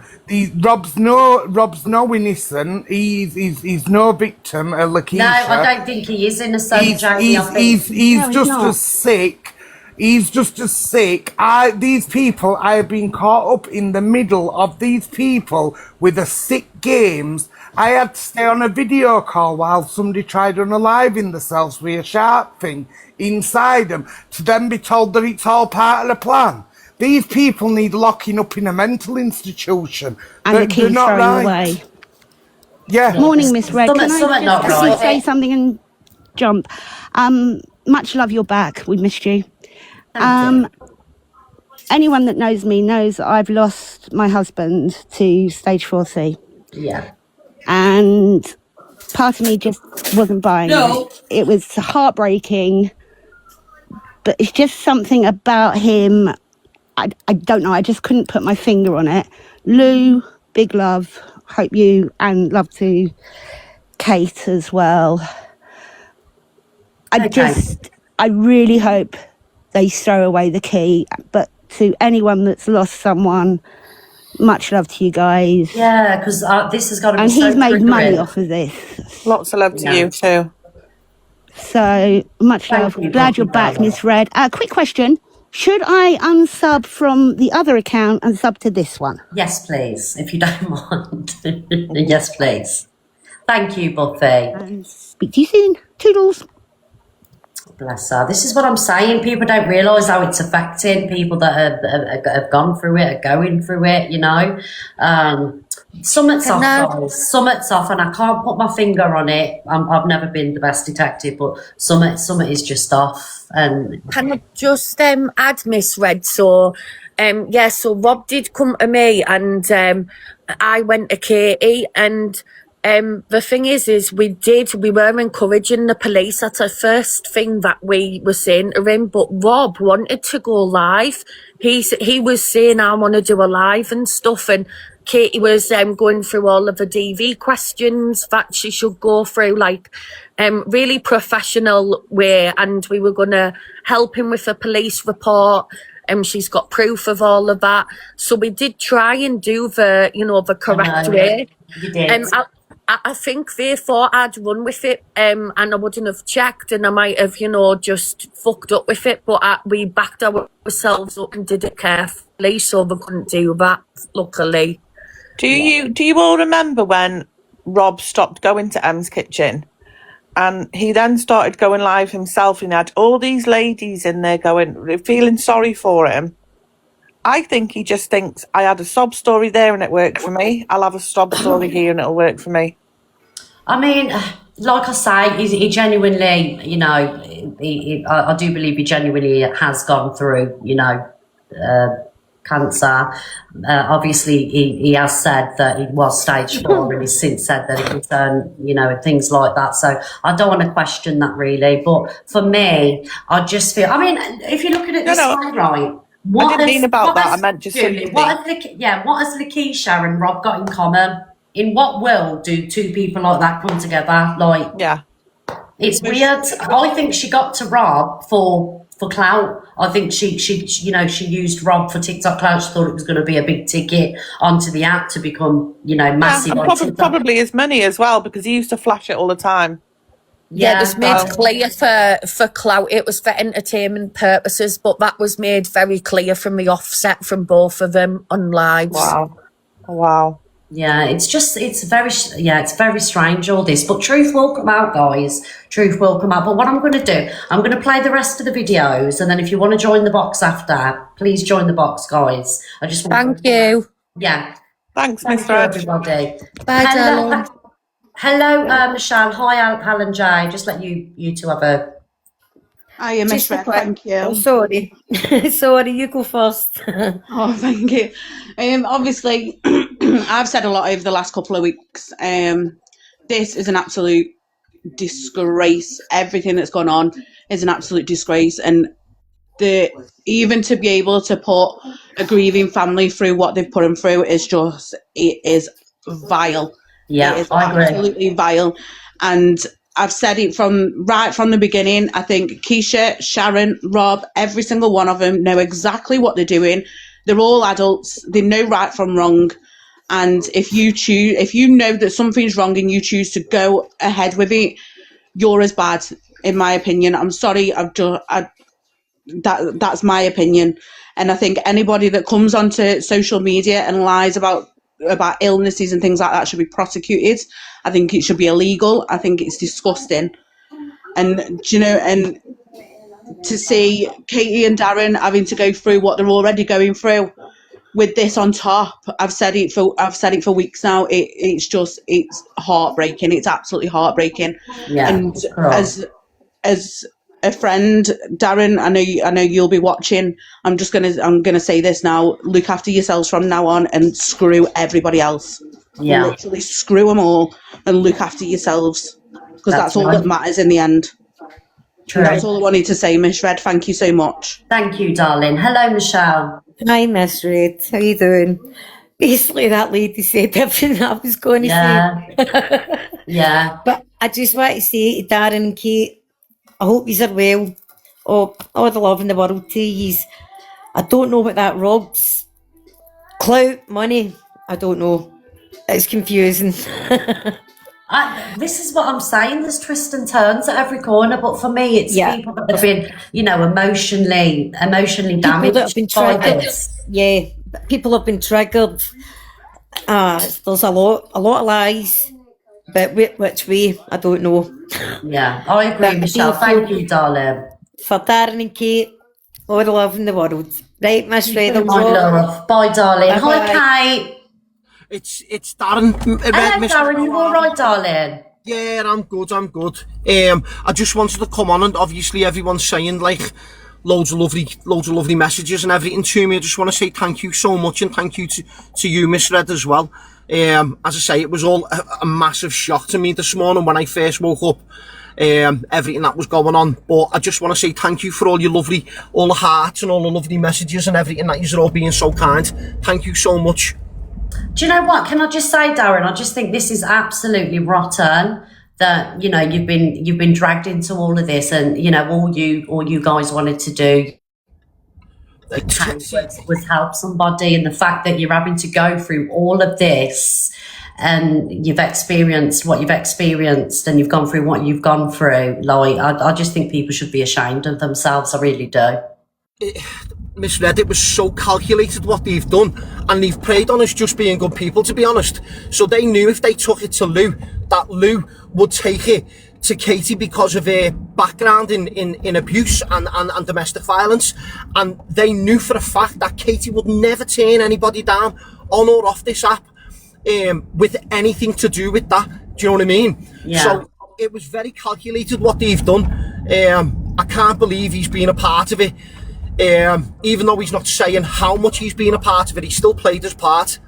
[SPEAKER 13] Rob's no innocent. He's no victim of Lakeisha.
[SPEAKER 2] No, I don't think he is innocent, Jamie.
[SPEAKER 13] He's just as sick. He's just as sick. I have been caught up in the middle of these people with the sick games. I had to stay on a video call while somebody tried unaliving themselves with a sharp thing inside them, to then be told that it's all part of the plan. These people need locking up in a mental institution.
[SPEAKER 14] And the
[SPEAKER 13] They're
[SPEAKER 14] keys
[SPEAKER 13] not
[SPEAKER 14] thrown
[SPEAKER 13] right.
[SPEAKER 14] away.
[SPEAKER 13] Yeah.
[SPEAKER 14] Morning, Miss Red. Can I
[SPEAKER 2] not
[SPEAKER 14] just
[SPEAKER 2] right.
[SPEAKER 14] say something and jump? Much love you're back. We missed you. Anyone that knows me knows I've lost my husband to stage 4C.
[SPEAKER 2] Yeah.
[SPEAKER 14] And part of me just wasn't buying it. It was heartbreaking, but it's just something about him. I don't know. I just couldn't put my finger on it. Lou, big love. Hope you, and love to Kate as well. I really hope they throw away the key. But to anyone that's lost someone, much love to you guys.
[SPEAKER 2] Yeah, because this has got to be
[SPEAKER 14] and
[SPEAKER 2] so
[SPEAKER 14] he's made money
[SPEAKER 2] triggering.
[SPEAKER 14] off of this.
[SPEAKER 10] Lots of love to you too.
[SPEAKER 14] So much love. Glad you're back, Miss Red. Quick question. Should I unsub from the other account and sub to this one?
[SPEAKER 2] Yes, please, if you don't mind. Yes, please. Thank you, Buffy.
[SPEAKER 14] And speak to you soon. Toodles.
[SPEAKER 2] Bless her. This is what I'm saying. People don't realise how it's affecting people that have gone through it, are going through it, you know. Summit's off, guys. Summit's off, and I can't put my finger on it. I've never been the best detective, but Summit is just off. And
[SPEAKER 3] can I just add, Miss Red? So, so Rob did come to me, and I went to Katie, and the thing is we were encouraging the police. That's the first thing that we were saying to him. But Rob wanted to go live. He was saying, I want to do a live and stuff, and Katie was going through all of the DV questions that she should go through, like really professional way, and we were going to help him with a police report. She's got proof of all of that. So we did try and do the correct way.
[SPEAKER 2] You did.
[SPEAKER 3] I think therefore I'd run with it, and I wouldn't have checked, and I might have, just fucked up with it. But we backed ourselves up and did it carefully, so we couldn't do that. Luckily.
[SPEAKER 10] Do you all remember when Rob stopped going to Em's Kitchen, and he then started going live himself, and he had all these ladies in there feeling sorry for him? I think he just thinks, I had a sob story there and it worked for me. I'll have a sob story here and it'll work for me.
[SPEAKER 2] I mean, like I say, he genuinely, I do believe he genuinely has gone through, cancer. Obviously, he has said that it was stage 4, and he's since said that it was, things like that. So I don't want to question that really. But for me, I just feel, if you look at it this way, right?
[SPEAKER 10] I didn't mean about that. I meant just sympathy.
[SPEAKER 2] What has Lakeisha and Rob got in common? In what world do two people like that come together? It's weird. I think she got to Rob for clout. I think she used Rob for TikTok clout. She thought it was going to be a big ticket onto the app to become, massive.
[SPEAKER 10] And probably his money as well, because he used to flash it all the time.
[SPEAKER 3] Yeah, it was made clear for clout. It was for entertainment purposes, but that was made very clear from the offset from both of them on lives.
[SPEAKER 10] Wow.
[SPEAKER 2] Yeah, it's very strange, all this. But truth will come out, guys. Truth will come out. But what I'm going to do, I'm going to play the rest of the videos, and then if you want to join the box after, please join the box, guys. I just want
[SPEAKER 3] Thank you.
[SPEAKER 2] Yeah.
[SPEAKER 10] Thanks, Miss
[SPEAKER 2] Red. Everybody.
[SPEAKER 3] Bye, darling.
[SPEAKER 2] Hello, Michelle. Hi, Hal and Jay. Just let you two have a...
[SPEAKER 15] Hiya, Miss Red, thank you.
[SPEAKER 16] Oh, sorry. Sorry, you go first.
[SPEAKER 15] Oh, thank you. Obviously, I've said a lot over the last couple of weeks. This is an absolute disgrace. Everything that's gone on is an absolute disgrace. And even to be able to put a grieving family through what they've put them through is just, it is vile.
[SPEAKER 2] Yeah,
[SPEAKER 15] it is
[SPEAKER 2] I agree.
[SPEAKER 15] absolutely vile. And I've said it right from the beginning. I think Keisha, Sharon, Rob, every single one of them know exactly what they're doing. They're all adults. They know right from wrong. And if you know that something's wrong and you choose to go ahead with it, you're as bad, in my opinion. I'm sorry, that's my opinion. And I think anybody that comes onto social media and lies about illnesses and things like that should be prosecuted. I think it should be illegal. I think it's disgusting. And and to see Katie and Darren having to go through what they're already going through with this on top, I've said it for weeks now. It's heartbreaking. It's absolutely heartbreaking.
[SPEAKER 2] Yeah,
[SPEAKER 15] and as a friend, Darren, I know you'll be watching. I'm gonna say this now. Look after yourselves from now on, and screw everybody else.
[SPEAKER 2] Yeah,
[SPEAKER 15] literally screw them all, and look after yourselves, because that's all that matters in the end.
[SPEAKER 2] True.
[SPEAKER 15] That's all I wanted to say, Miss Red. Thank you so much.
[SPEAKER 2] Thank you, darling. Hello, Michelle.
[SPEAKER 16] Hi, Miss Red. How you doing? Basically, that lady said everything I was going to say.
[SPEAKER 2] Yeah.
[SPEAKER 16] But I just want to say to Darren and Kate, I hope yous are well. Oh, all the love in the world to yous. I don't know what that Rob's clout, money, I don't know. It's confusing.
[SPEAKER 2] This is what I'm saying. There's twists and turns at every corner, but for me, it's people that have been, emotionally damaged
[SPEAKER 16] People that have been
[SPEAKER 2] by
[SPEAKER 16] triggered.
[SPEAKER 2] this.
[SPEAKER 16] Yeah, people have been triggered. There's a lot of lies, but which way, I don't know.
[SPEAKER 2] Yeah, I agree, Michelle. Thank you, darling.
[SPEAKER 16] For Darren and Kate, all the love in the world. Right, Miss Red.
[SPEAKER 2] My love. Bye, darling. Hi, Kate.
[SPEAKER 17] It's Darren.
[SPEAKER 2] Hello, Darren. You all right, darling?
[SPEAKER 17] Yeah, I'm good. I just wanted to come on, and obviously everyone's saying like loads of lovely messages and everything to me. I just want to say thank you so much, and thank you to you, Miss Red, as well. As I say, it was all a massive shock to me this morning when I first woke up. Everything that was going on, but I just want to say thank you for all the hearts and all the lovely messages and everything that you're all being so kind. Thank you so much.
[SPEAKER 2] Do you know what? Can I just say, Darren? I just think this is absolutely rotten. That you've been dragged into all of this, and all you guys wanted to do was help somebody, and the fact that you're having to go through all of this, and you've experienced what you've experienced, and you've gone through what you've gone through. Like, I just think people should be ashamed of themselves. I really do.
[SPEAKER 17] Miss Red, it was so calculated what they've done, and they've preyed on us just being good people, to be honest. So they knew if they took it to Lou, that Lou would take it to Katie because of her background in abuse and domestic violence. And they knew for a fact that Katie would never turn anybody down on or off this app with anything to do with that. Do you know what I mean?
[SPEAKER 2] Yeah.
[SPEAKER 17] So it was very calculated what they've done. I can't believe he's been a part of it. Even though he's not saying how much he's been a part of it, he still played his part.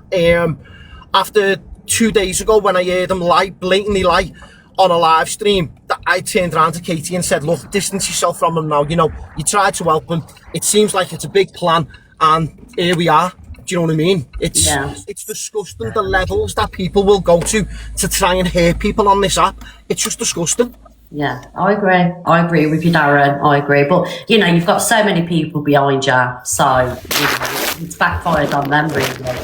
[SPEAKER 17] After 2 days ago, when I heard him blatantly lie on a live stream, that I turned around to Katie and said, look, distance yourself from him now. You tried to help him. It seems like it's a big plan, and here we are. Do you know what I mean? It's disgusting, the levels that people will go to try and hurt people on this app. It's just disgusting.
[SPEAKER 2] Yeah, I agree with you, Darren. I agree. But, you've got so many people behind you, so it's backfired on them, really.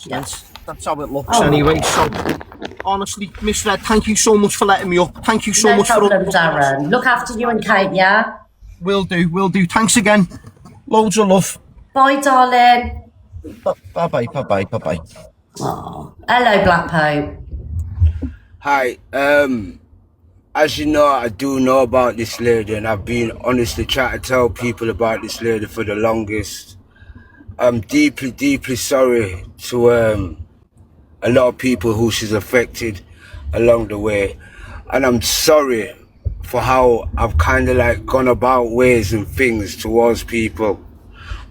[SPEAKER 17] Yes, that's how it looks anyway. So, honestly, Miss Red, thank you so much for letting me up. Thank you so much
[SPEAKER 2] for all Darren. Look after you and Kate, yeah?
[SPEAKER 17] Will do. Thanks again. Loads of love.
[SPEAKER 2] Bye, darling.
[SPEAKER 17] Bye-bye.
[SPEAKER 2] Oh. Hello, Black Pope.
[SPEAKER 18] Hi, as you know, I do know about this lady, and I've been honestly trying to tell people about this lady for the longest. I'm deeply, deeply sorry to a lot of people who she's affected along the way. And I'm sorry for how I've kind of like gone about ways and things towards people.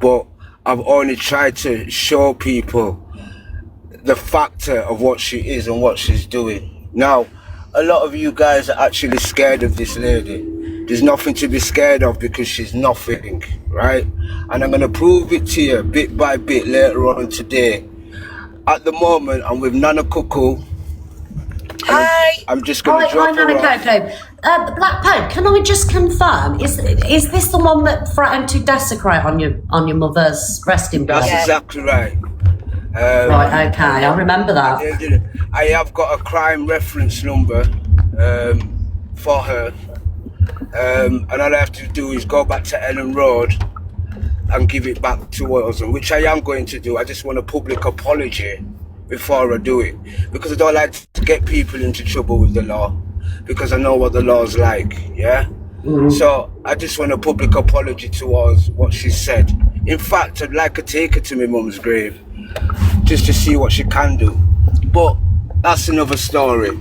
[SPEAKER 18] But I've only tried to show people the factor of what she is and what she's doing. Now, a lot of you guys are actually scared of this lady There's nothing to be scared of because she's nothing, right? And I'm going to prove it to you bit by bit later on today. At the moment, I'm with Nana Cuckoo.
[SPEAKER 2] Hi.
[SPEAKER 18] I'm just going to drop her off.
[SPEAKER 2] The Black Pope, can I just confirm, is this the one that threatened to desecrate on your mother's resting place?
[SPEAKER 18] That's exactly right.
[SPEAKER 2] Right, okay, I remember that.
[SPEAKER 18] I have got a crime reference number for her. And all I have to do is go back to Ellen Road and give it back to us, which I am going to do. I just want a public apology before I do it, because I don't like to get people into trouble with the law, because I know what the law's like, yeah? So I just want a public apology towards what she said. In fact, I'd like to take her to my mum's grave just to see what she can do. But that's another story.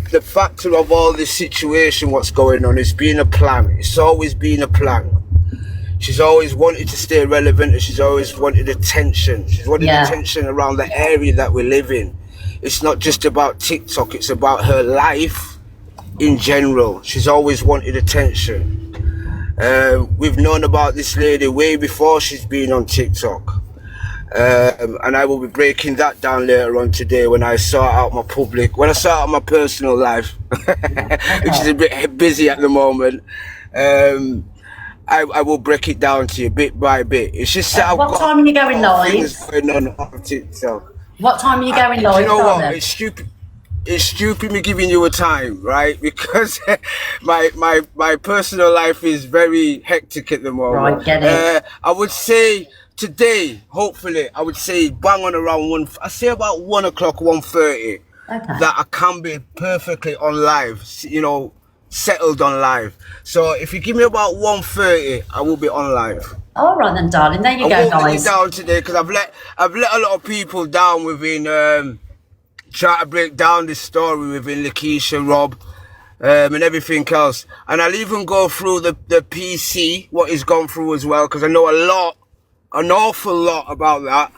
[SPEAKER 18] The factor of all this situation, what's going on, it's been a plan. It's always been a plan. She's always wanted to stay relevant, and she's always wanted attention. She's wanted attention around the area that we live in. It's not just about TikTok, it's about her life in general. She's always wanted attention. We've known about this lady way before she's been on TikTok. And I will be breaking that down later on today when I sort out my personal life, which is a bit busy at the moment. I will break it down to you bit by bit. It's just that
[SPEAKER 2] what time are you going live?
[SPEAKER 18] Things going on TikTok.
[SPEAKER 2] What time are you going live?
[SPEAKER 18] You know what? It's stupid. It's stupid me giving you a time, right? Because my personal life is very hectic at the moment.
[SPEAKER 2] Right, get it.
[SPEAKER 18] I would say today, hopefully, I would say bang on around about 1 o'clock, 1:30.
[SPEAKER 2] Okay.
[SPEAKER 18] That I can be perfectly on live, settled on live. So if you give me about 1:30, I will be on live.
[SPEAKER 2] All right then, darling. There you go,
[SPEAKER 18] I won't let you
[SPEAKER 2] guys.
[SPEAKER 18] down today because I've let a lot of people down within try to break down this story within Lakeisha, Rob, and everything else. And I'll even go through the PC, what he's gone through as well, because I know an awful lot about that.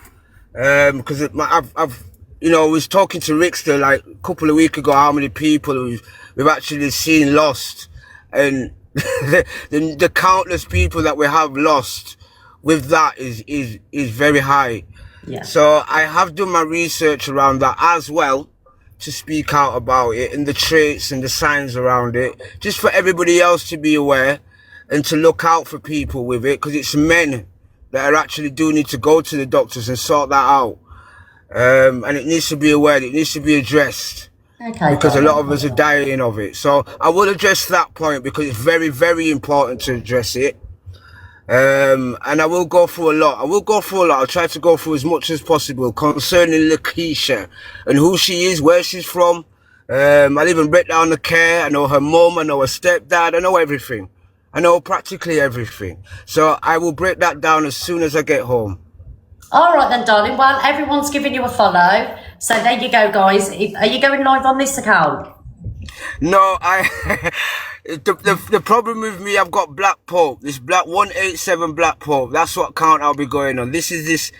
[SPEAKER 18] Because I've was talking to Rickster like a couple of weeks ago how many people we've actually seen lost, and the countless people that we have lost with that is very high.
[SPEAKER 2] Yeah.
[SPEAKER 18] So I have done my research around that as well to speak out about it and the traits and the signs around it, just for everybody else to be aware and to look out for people with it, because it's men that are actually do need to go to the doctors and sort that out. And it needs to be aware, it needs to be addressed.
[SPEAKER 2] Okay.
[SPEAKER 18] Because a lot of us are dying of it. So I will address that point because it's very, very important to address it. And I will go through a lot. I'll try to go through as much as possible concerning Lakeisha and who she is, where she's from. I'll even break down the care. I know her mum, I know her stepdad, I know everything. I know practically everything. So I will break that down as soon as I get home.
[SPEAKER 2] All right then, darling. Well, everyone's giving you a follow. So there you go, guys. Are you going live on this account?
[SPEAKER 18] No, the problem with me, I've got Black Pope, this Black 187 Black Pope. That's what account I'll be going on. This is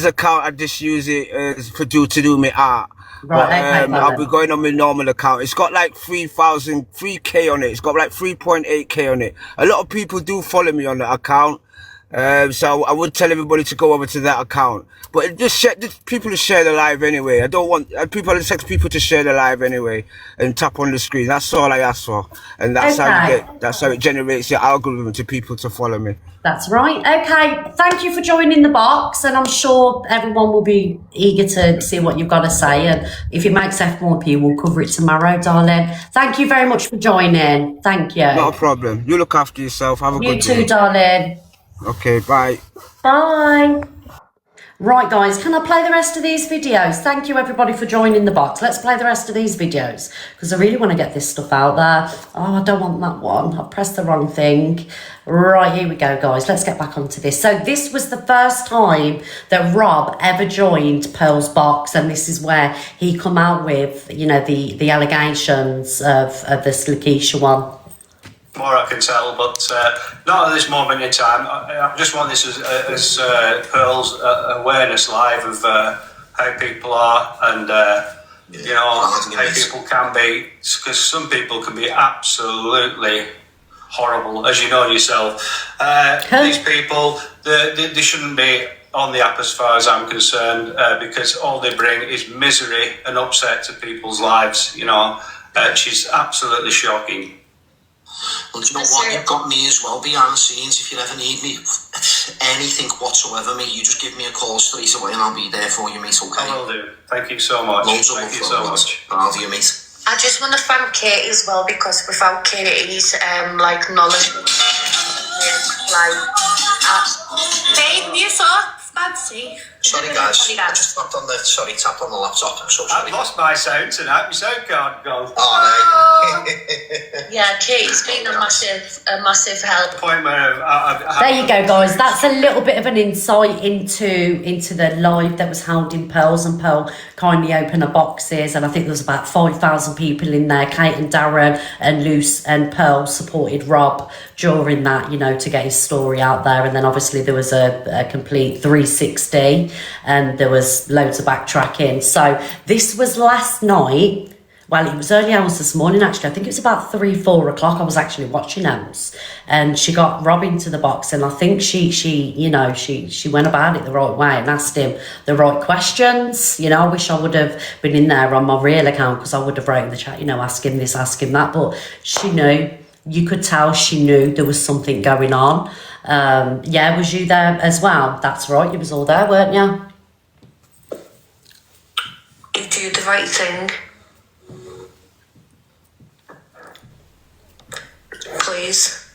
[SPEAKER 18] account I just use it to do my art.
[SPEAKER 2] Right,
[SPEAKER 18] but, I'll be going on my normal account. It's got like 3K on it. It's got like 3.8K on it. A lot of people do follow me on that account. So I would tell everybody to go over to that account, but just people to share the live anyway. I don't want I expect people to share the live anyway and tap on the screen. That's all I ask for, and that's how it generates the algorithm to people to follow me.
[SPEAKER 2] That's right. Okay, thank you for joining the box, and I'm sure everyone will be eager to see what you've got to say. And if it makes FMP, we'll cover it tomorrow, darling. Thank you very much for joining. Thank you.
[SPEAKER 18] Not a problem. You look after yourself. Have a good day.
[SPEAKER 2] You too, darling.
[SPEAKER 18] Okay, bye.
[SPEAKER 2] Bye. Right, guys, can I play the rest of these videos? Thank you, everybody, for joining the box. Let's play the rest of these videos because I really want to get this stuff out there. Oh, I don't want that one. I pressed the wrong thing. Right, here we go, guys. Let's get back onto this. So this was the first time that Rob ever joined Pearl's box, and this is where he come out with, the allegations of this Lakeisha one.
[SPEAKER 5] More I can tell, but not at this moment in time. I just want this as Pearl's awareness live of how people are, and You know, how people can be, because some people can be absolutely horrible, as you know yourself. These people, they shouldn't be on the app as far as I'm concerned, because all they bring is misery and upset to people's lives, you know. She's absolutely shocking.
[SPEAKER 7] Well, do you know what? You've got me as well behind the scenes. If you ever need me, anything whatsoever, mate, you just give me a call straight away and I'll be there for you, mate, okay?
[SPEAKER 5] I will do. Thank you so much. Thank you so much.
[SPEAKER 7] Proud of you, mate.
[SPEAKER 6] I just want to thank Katie as well, because without Katie's knowledge, babe, mute off. Fancy.
[SPEAKER 7] Sorry guys, I just tapped on the laptop. I'm so sorry.
[SPEAKER 5] I've lost my sound tonight. My sound card gone.
[SPEAKER 7] Oh,
[SPEAKER 6] Yeah, Katie's been a massive help.
[SPEAKER 2] There you go, guys. That's a little bit of an insight into the live that was held in Pearls, and Pearl kindly opened her boxes, and I think there was about 5,000 people in there. Kate and Darren and Luce and Pearl supported Rob during that, you know, to get his story out there. And then obviously there was a complete 360, and there was loads of backtracking. So this was last night. Well, it was early hours this morning, actually. I think it was about 3-4 o'clock. I was actually watching Ems, and she got Rob into the box, and I think she went about it the right way and asked him the right questions. You know, I wish I would have been in there on my real account, because I would have wrote in the chat, you know, ask him this, ask him that. But she knew. You could tell she knew there was something going on. Yeah, was you there as well? That's right, you was all there, weren't you?
[SPEAKER 6] You do the right thing. Please.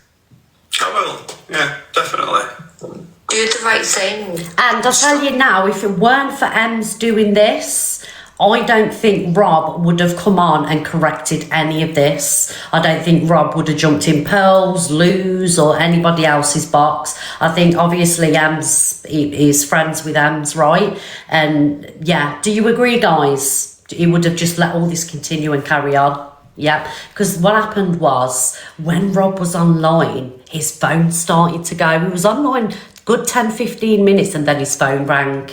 [SPEAKER 5] I will. Yeah, definitely.
[SPEAKER 6] Do the right thing.
[SPEAKER 2] And I'll tell you now, if it weren't for Ems doing this, I don't think Rob would have come on and corrected any of this. I don't think Rob would have jumped in Pearls, Luz, or anybody else's box. I think obviously Ems is friends with Ems, right? And yeah, do you agree, guys? He would have just let all this continue and carry on. Yeah, because what happened was, when Rob was online, his phone started to go. He was online good 10-15 minutes, and then his phone rang.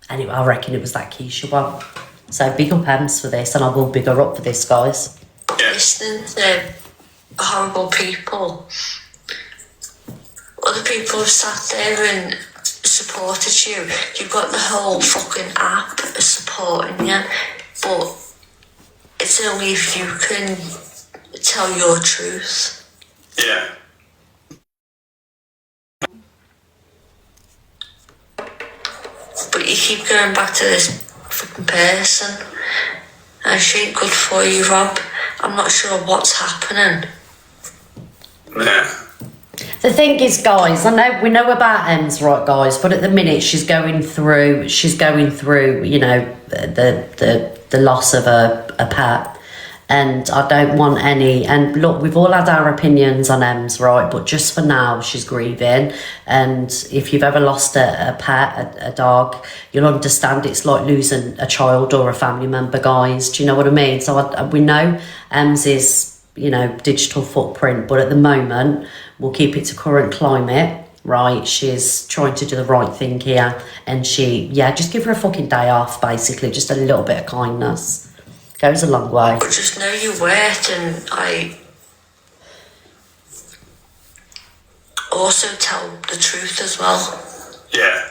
[SPEAKER 2] Anyway, I reckon it was that Keisha one. So big up Ems for this, and I will big her up for this, guys.
[SPEAKER 6] Listening to horrible people. Other people have sat there and supported you. You've got the whole fucking app supporting you, but it's only if you can tell your truth.
[SPEAKER 5] Yeah.
[SPEAKER 6] But you keep going back to this fucking person, and she ain't good for you, Rob. I'm not sure what's happening.
[SPEAKER 5] Yeah.
[SPEAKER 2] The thing is, guys, we know about Ems, right, guys? But at the minute, she's going through, you know, the loss of a pet. And I don't want any, and look, we've all had our opinions on Ems, right? But just for now, she's grieving. And if you've ever lost a pet, a dog, you'll understand it's like losing a child or a family member, guys. Do you know what I mean? So we know Ems's, you know, digital footprint, but at the moment, we'll keep it to current climate, right? She's trying to do the right thing here. And just give her a fucking day off, basically. Just a little bit of kindness. Goes a long way.
[SPEAKER 6] But just know your worth, and I also tell the truth as well.
[SPEAKER 5] Yeah.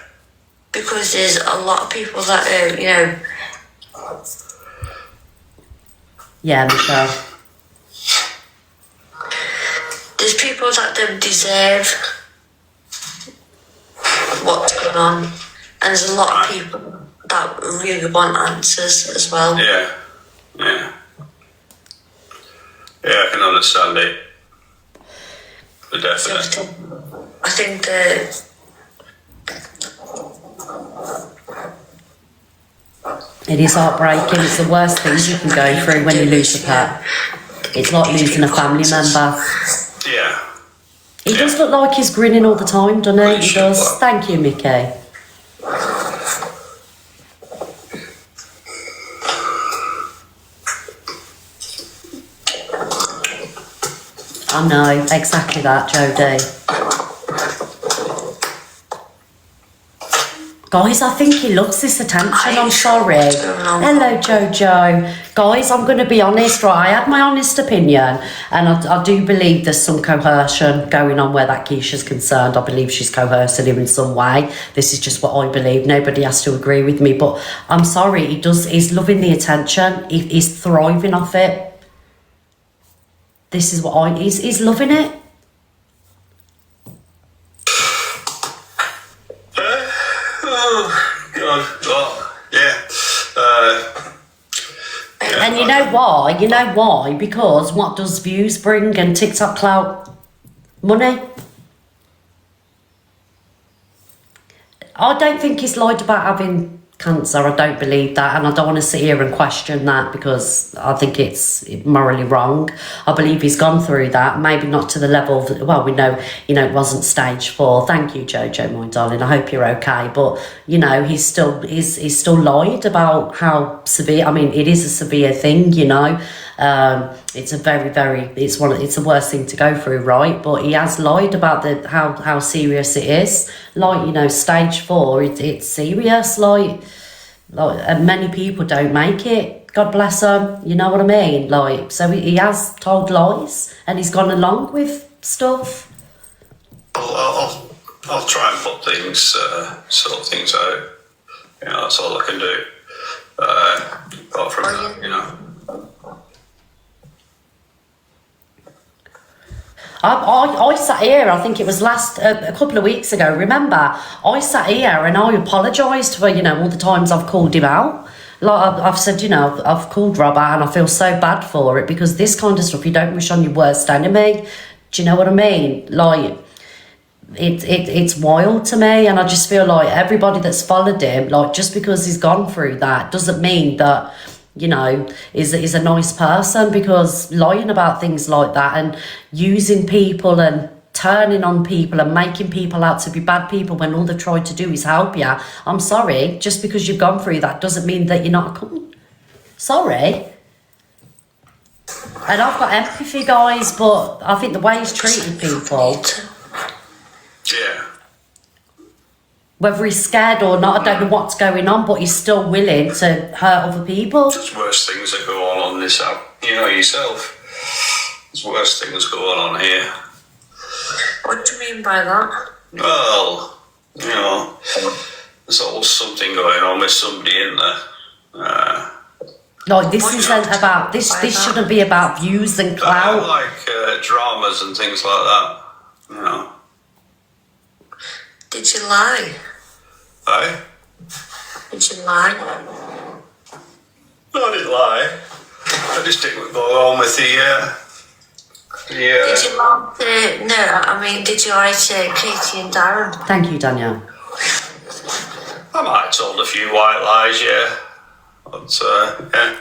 [SPEAKER 6] Because there's a lot of people that are, you know.
[SPEAKER 2] Yeah, Michelle.
[SPEAKER 6] There's people that don't deserve what's going on, and there's a lot of people that really want answers as well.
[SPEAKER 5] Yeah. Yeah. Yeah, I can understand it. But definitely.
[SPEAKER 6] I think
[SPEAKER 2] it is heartbreaking. It's the worst things you can go through when you lose a pet. It's like losing a family member.
[SPEAKER 5] Yeah.
[SPEAKER 2] He does look like he's grinning all the time, doesn't he? He does. Thank you, Mickey. I know, exactly that, Jodie. Guys, I think he loves this attention. I'm sorry. Hello, Jojo. Guys, I'm going to be honest, right? I had my honest opinion, and I do believe there's some coercion going on where that Keisha's concerned. I believe she's coercing him in some way. This is just what I believe. Nobody has to agree with me, but I'm sorry. He's loving the attention. He's thriving off it. This is what he's loving it. And you know why? You know why? Because what does views bring and TikTok clout? Money. I don't think he's lied about having cancer. I don't believe that, and I don't want to sit here and question that because I think it's morally wrong. I believe he's gone through that, maybe not to the level of, well, we know, it wasn't stage 4. Thank you, Jojo, my darling. I hope you're okay. But he's still lied about how severe. I mean, it is a severe thing. It's a very, very. It's the worst thing to go through, right? But he has lied about how serious it is. Like stage 4. It's serious. And many people don't make it. God bless them. You know what I mean? So he has told lies and he's gone along with stuff.
[SPEAKER 5] I'll try and put things, sort things out. That's all I can do. Apart from that,
[SPEAKER 2] I sat here, I think it was a couple of weeks ago, remember? I sat here and I apologised for, all the times I've called him out. I've said, I've called Rob out and I feel so bad for it because this kind of stuff you don't wish on your worst enemy. Do you know what I mean? It's wild to me, and I just feel like everybody that's followed him, just because he's gone through that doesn't mean that is a nice person, because lying about things like that and using people and turning on people and making people out to be bad people when all they've tried to do is help you. I'm sorry, just because you've gone through that doesn't mean that you're not a cunt. Sorry. And I've got empathy, guys, but I think the way he's treating people...
[SPEAKER 5] Yeah.
[SPEAKER 2] Whether he's scared or not, I don't know what's going on, but he's still willing to hurt other people.
[SPEAKER 5] There's worse things that go on this app. yourself. There's worse things going on here.
[SPEAKER 6] What do you mean by that?
[SPEAKER 5] Well, there's always something going on with somebody in there.
[SPEAKER 2] Like, this isn't about, this shouldn't be about views and clout.
[SPEAKER 5] Like dramas and things like that,
[SPEAKER 6] Did you lie?
[SPEAKER 5] Aye?
[SPEAKER 6] Did you lie?
[SPEAKER 5] No, I didn't lie. I just didn't go on with the
[SPEAKER 6] Did you lie to, did you lie to Katie and Darren?
[SPEAKER 2] Thank you, Danielle.
[SPEAKER 5] I might have told a few white lies, yeah. But, yeah.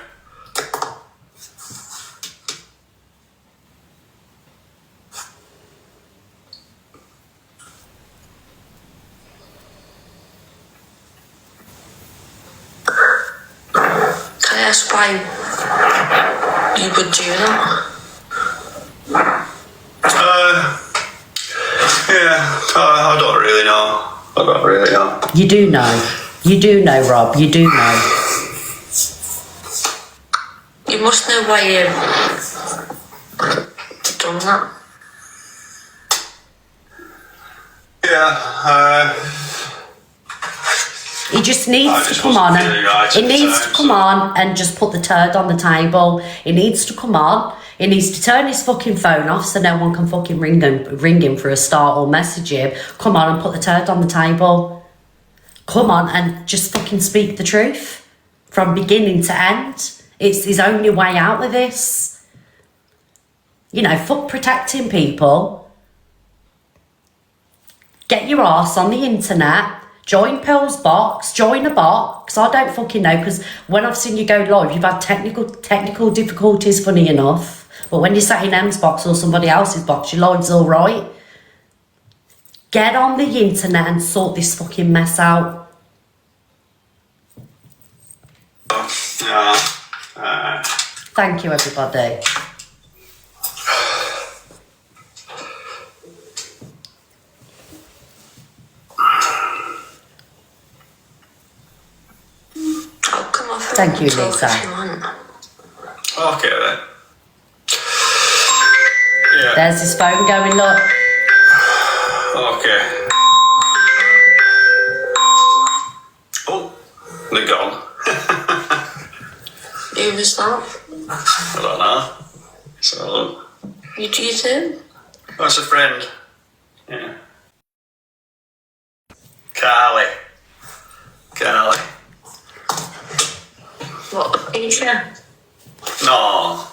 [SPEAKER 6] Can I ask why you would do that?
[SPEAKER 5] I don't really know.
[SPEAKER 2] You do know. You do know, Rob. You do know.
[SPEAKER 6] You must know why you've done that.
[SPEAKER 5] Yeah,
[SPEAKER 2] He just needs to come on and just put the turd on the table. He needs to come on. He needs to turn his fucking phone off so no one can fucking ring him for a start or message him. Come on and put the turd on the table. Come on and just fucking speak the truth from beginning to end. It's his only way out of this. Fuck protecting people. Get your arse on the internet. Join Pearl's box, join a box. I don't fucking know, because when I've seen you go live, you've had technical difficulties, funny enough. But when you sat in Em's box or somebody else's box, your live's all right. Get on the internet and sort this fucking mess out. Thank you, everybody. Thank you,
[SPEAKER 6] talk
[SPEAKER 2] Lisa.
[SPEAKER 6] if you want.
[SPEAKER 5] Okay then. Yeah.
[SPEAKER 2] There's his phone going, look.
[SPEAKER 5] Okay. Oh, they're gone.
[SPEAKER 6] Who was that?
[SPEAKER 5] I don't know. So,
[SPEAKER 6] You do too?
[SPEAKER 5] that's a friend. Yeah. Carly.
[SPEAKER 6] What, Asia?
[SPEAKER 5] No,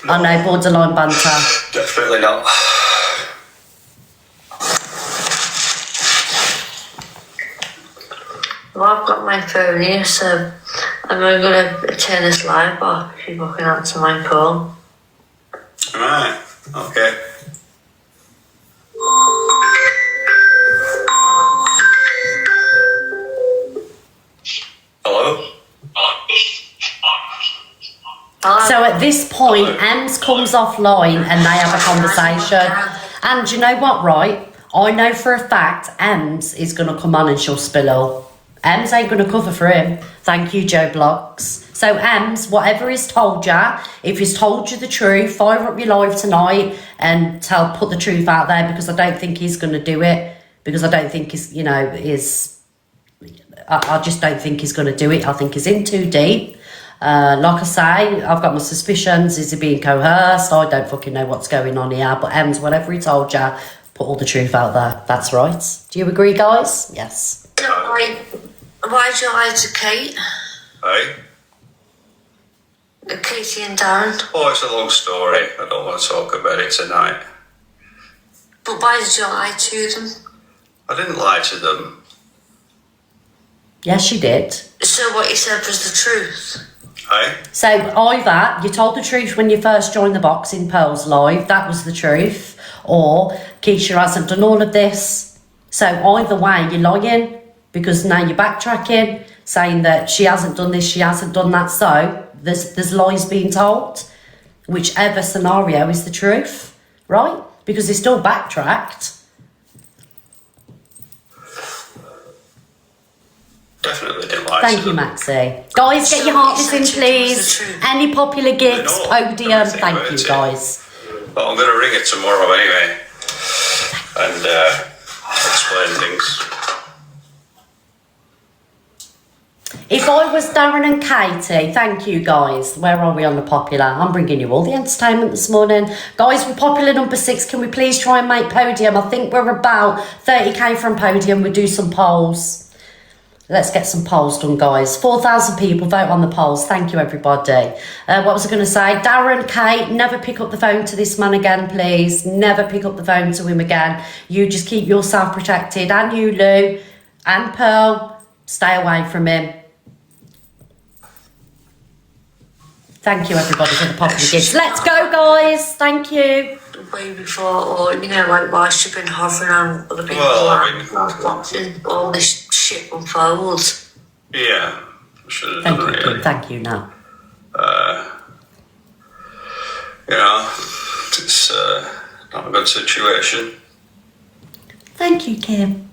[SPEAKER 2] I know, borderline banter.
[SPEAKER 5] definitely not.
[SPEAKER 6] Well, I've got my phone here, so I'm going to turn this live off if you can answer my call.
[SPEAKER 5] Right. Okay. Hello?
[SPEAKER 2] So at this point, Ems comes offline and they have a conversation. And do you know what, right? I know for a fact Ems is going to come on and she'll spill all. Ems ain't going to cover for him. Thank you, Joe Bloggs. So Ems, whatever he's told you, if he's told you the truth, fire up your live tonight and put the truth out there, because I don't think he's going to do it. Because I don't think he's, I just don't think he's going to do it. I think he's in too deep. Like I say, I've got my suspicions. Is he being coerced? I don't fucking know what's going on here. But Ems, whatever he told you, put all the truth out there. That's right. Do you agree, guys? Yes.
[SPEAKER 6] Why did you lie to Kate?
[SPEAKER 5] Hey?
[SPEAKER 6] Katie and Darren?
[SPEAKER 5] Oh, it's a long story. I don't want to talk about it tonight.
[SPEAKER 6] But why did you lie to them?
[SPEAKER 5] I didn't lie to them.
[SPEAKER 2] Yes, you did.
[SPEAKER 6] So what you said was the truth?
[SPEAKER 5] Hey?
[SPEAKER 2] So either you told the truth when you first joined the box in Pearl's Live, that was the truth, or Keisha hasn't done all of this. So either way, you're lying, because now you're backtracking, saying that she hasn't done this, she hasn't done that. So there's lies being told. Whichever scenario is the truth, right? Because they still backtracked.
[SPEAKER 5] Definitely didn't lie
[SPEAKER 2] Thank
[SPEAKER 5] to
[SPEAKER 2] you,
[SPEAKER 5] them.
[SPEAKER 2] Maxie. Guys, get your hearts in, please. Any popular gifts, podium. Thank you, guys.
[SPEAKER 5] Well, I'm going to ring it tomorrow anyway. And explain things.
[SPEAKER 2] If I was Darren and Katie, thank you, guys. Where are we on the popular? I'm bringing you all the entertainment this morning. Guys, we're popular number 6. Can we please try and make podium? I think we're about 30k from podium. We'll do some polls. Let's get some polls done, guys. 4,000 people vote on the polls. Thank you, everybody. What was I going to say? Darren, Kate, never pick up the phone to this man again, please. Never pick up the phone to him again. You just keep yourself protected. And you, Lou, and Pearl, stay away from him. Thank you, everybody, for the popular gifts. Let's go, guys. Thank you.
[SPEAKER 6] Way before, or like whilst you've been hovering on other people, watching all this shit unfold.
[SPEAKER 5] Yeah, should have done
[SPEAKER 2] Thank you,
[SPEAKER 5] really.
[SPEAKER 2] Kim. Thank you, now.
[SPEAKER 5] It's not a good situation.
[SPEAKER 2] Thank you, Kim.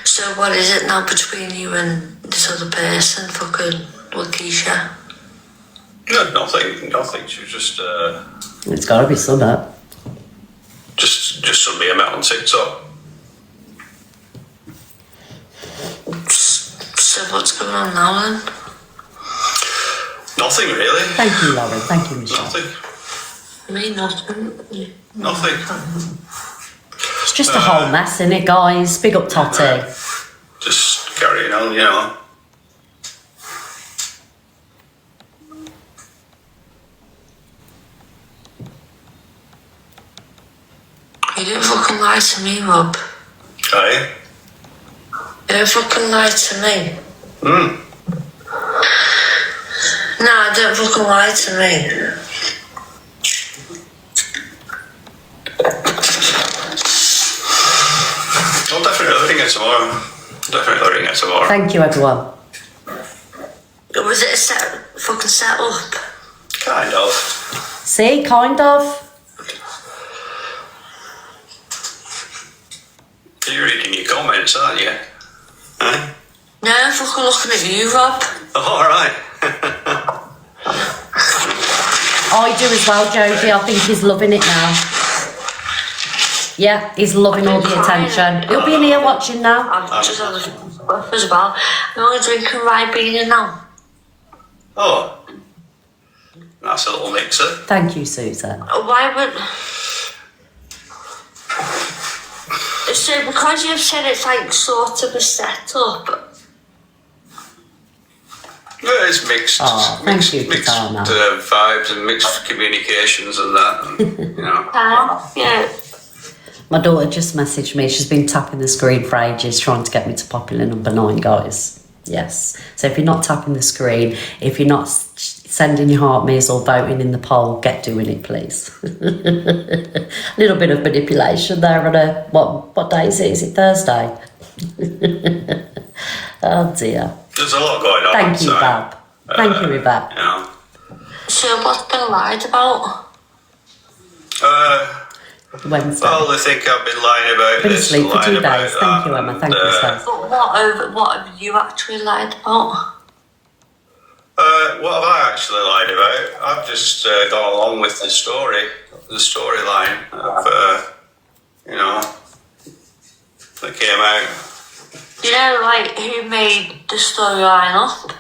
[SPEAKER 6] So what is it now between you and this other person, fucking Lakeisha?
[SPEAKER 5] No, nothing. She was just
[SPEAKER 2] It's got to be something.
[SPEAKER 5] just somebody I met on TikTok.
[SPEAKER 6] So what's going on now then?
[SPEAKER 5] Nothing really.
[SPEAKER 2] Thank you, Lauren. Thank you, Michelle.
[SPEAKER 5] Nothing.
[SPEAKER 6] I mean, nothing.
[SPEAKER 5] Nothing.
[SPEAKER 2] It's just a whole mess, isn't it, guys? Big up, Totty.
[SPEAKER 5] Just carrying on, you know.
[SPEAKER 6] You didn't fucking lie to me, Rob.
[SPEAKER 5] Hey?
[SPEAKER 6] You didn't fucking lie to me.
[SPEAKER 5] Hmm.
[SPEAKER 6] Nah, don't fucking lie to me.
[SPEAKER 5] I'll definitely ring it tomorrow.
[SPEAKER 2] Thank you, everyone.
[SPEAKER 6] Was it a fucking set up?
[SPEAKER 5] Kind of.
[SPEAKER 2] See, kind of.
[SPEAKER 5] You're reading your comments, aren't you?
[SPEAKER 6] No, I'm fucking looking at you, Rob.
[SPEAKER 5] All right.
[SPEAKER 2] I do as well, Jodie. I think he's loving it now. Yeah, he's loving all the attention. He'll be in here watching now.
[SPEAKER 6] I've just had a breakfast as well. I'm only drinking Ribena now.
[SPEAKER 5] Oh. That's a little mixer.
[SPEAKER 2] Thank you, Susan.
[SPEAKER 6] Why would... So because you've said it's like sort of a setup...
[SPEAKER 5] Yeah, it's mixed.
[SPEAKER 2] Thank you,
[SPEAKER 5] mixed
[SPEAKER 2] Katana.
[SPEAKER 5] vibes and mixed communications and that. And, you know.
[SPEAKER 6] Yeah.
[SPEAKER 2] My daughter just messaged me. She's been tapping the screen for ages, trying to get me to popular number 9, guys. Yes. So if you're not tapping the screen, if you're not sending your heart me's or voting in the poll, get doing it, please. A little bit of manipulation there on a... What day is it? Is it Thursday? Oh, dear.
[SPEAKER 5] There's a lot going on.
[SPEAKER 2] Thank you, Bab. Thank you, Bab.
[SPEAKER 5] You know.
[SPEAKER 6] So what's been lied about?
[SPEAKER 2] Wednesday.
[SPEAKER 5] Well, they think I've been lying about
[SPEAKER 2] Been
[SPEAKER 5] this.
[SPEAKER 2] asleep for 2
[SPEAKER 5] lying about
[SPEAKER 2] days. Thank you, Emma. Thank you, Stacey.
[SPEAKER 6] But what have you actually lied about?
[SPEAKER 5] What have I actually lied about? I've just gone along with the storyline of, you know, that came out.
[SPEAKER 6] Do you know, like, who made the storyline up?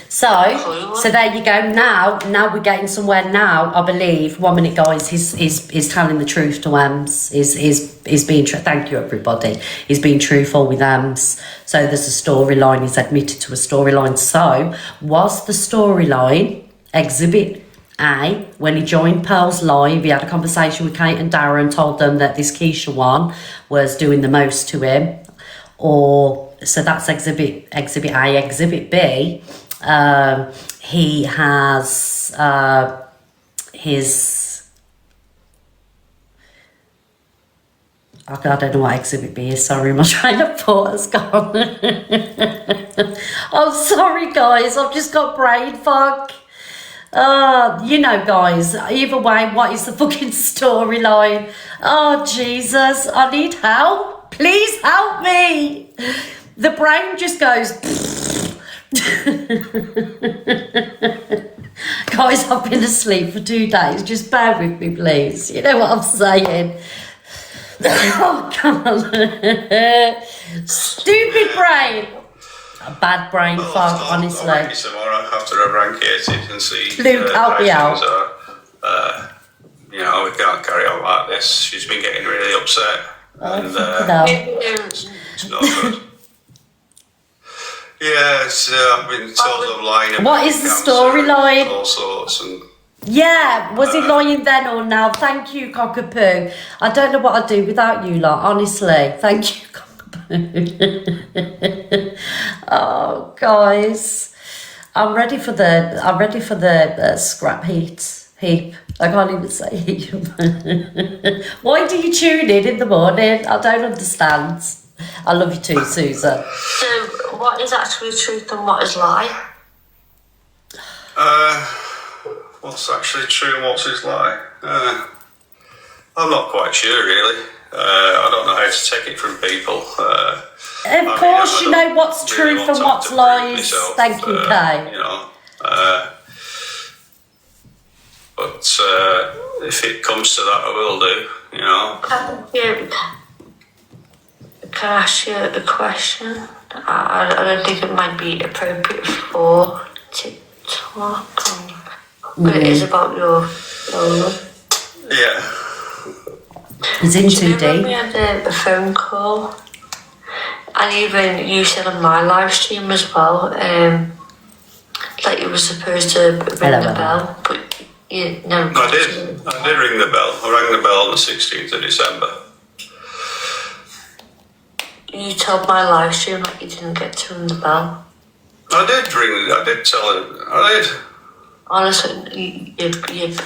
[SPEAKER 2] So there you go. Now we're getting somewhere. Now I believe 1 minute, guys. He's telling the truth to Ems. He's being true. Thank you, everybody. He's being truthful with Ems. So there's a storyline. He's admitted to a storyline. So was the storyline Exhibit A when he joined Pearls Live? He had a conversation with Kate and Darren, told them that this Keisha one was doing the most to him, or so that's Exhibit A. Exhibit B. He has his... I don't know what Exhibit B is, sorry, my train of thought has gone. I'm sorry, guys, I've just got brain fog. You know, guys, either way, what is the fucking storyline? Oh, Jesus, I need help. Please help me. The brain just goes... Guys, I've been asleep for 2 days. Just bear with me, please. You know what I'm saying? Oh, come on. Stupid brain. A bad brain fog, honestly.
[SPEAKER 5] I'll ring you tomorrow after I've rang Katie and see
[SPEAKER 2] Luke, help me out.
[SPEAKER 5] You know, we can't carry on like this. She's been getting really upset. It's not good. Yeah, I've been told I'm lying about
[SPEAKER 2] what is the storyline?
[SPEAKER 5] All sorts and...
[SPEAKER 2] Yeah, was he lying then or now? Thank you, Cockapoo. I don't know what I'd do without you lot, honestly. Thank you, Cockapoo. Oh, guys, I'm ready for the scrap heap. I can't even say heap. Why do you tune in the morning? I don't understand. I love you too, Susan.
[SPEAKER 6] So, what is actually truth and what is lie?
[SPEAKER 5] What's actually true and what's his lie? I'm not quite sure, really. I don't know how to take it from people.
[SPEAKER 2] Of course, you know what's truth and what's lies. Thank you, Kay.
[SPEAKER 5] You know, but if it comes to that, I will do. You know.
[SPEAKER 6] Can I ask you a question? I don't think it might be appropriate for TikTok, but it is about your love.
[SPEAKER 5] Yeah.
[SPEAKER 2] It's in too deep.
[SPEAKER 6] We had a phone call, and even you said on my live stream as well, that you were supposed to ring the bell, but you never.
[SPEAKER 5] I did ring the bell. I rang the bell on the 16th of December.
[SPEAKER 6] You told my live stream that you didn't get to ring the bell.
[SPEAKER 5] I did tell him. I did.
[SPEAKER 6] Honestly, you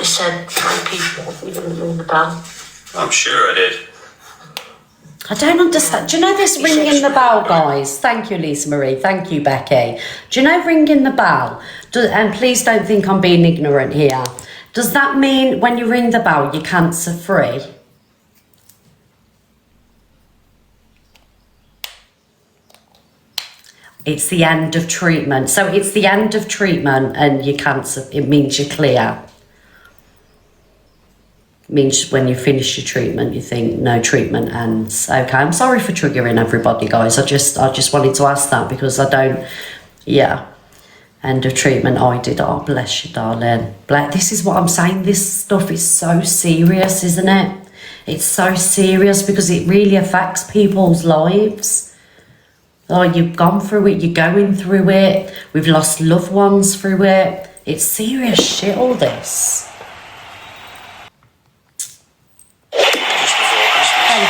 [SPEAKER 6] said to people that you didn't ring the bell.
[SPEAKER 5] I'm sure I did.
[SPEAKER 2] I don't understand. Do you know this ringing the bell, guys? Thank you, Lisa Marie. Thank you, Becky. Do you know ringing the bell? And please don't think I'm being ignorant here. Does that mean when you ring the bell, you're cancer free? It's the end of treatment. So it's the end of treatment and your cancer, it means you're clear. It means when you finish your treatment, you think no treatment ends. Okay, I'm sorry for triggering everybody, guys. I just wanted to ask that because I don't, end of treatment, I did. Oh, bless you, darling. This is what I'm saying. This stuff is so serious, isn't it? It's so serious because it really affects people's lives. Oh, you've gone through it, you're going through it, we've lost loved ones through it. It's serious shit, all this. Thank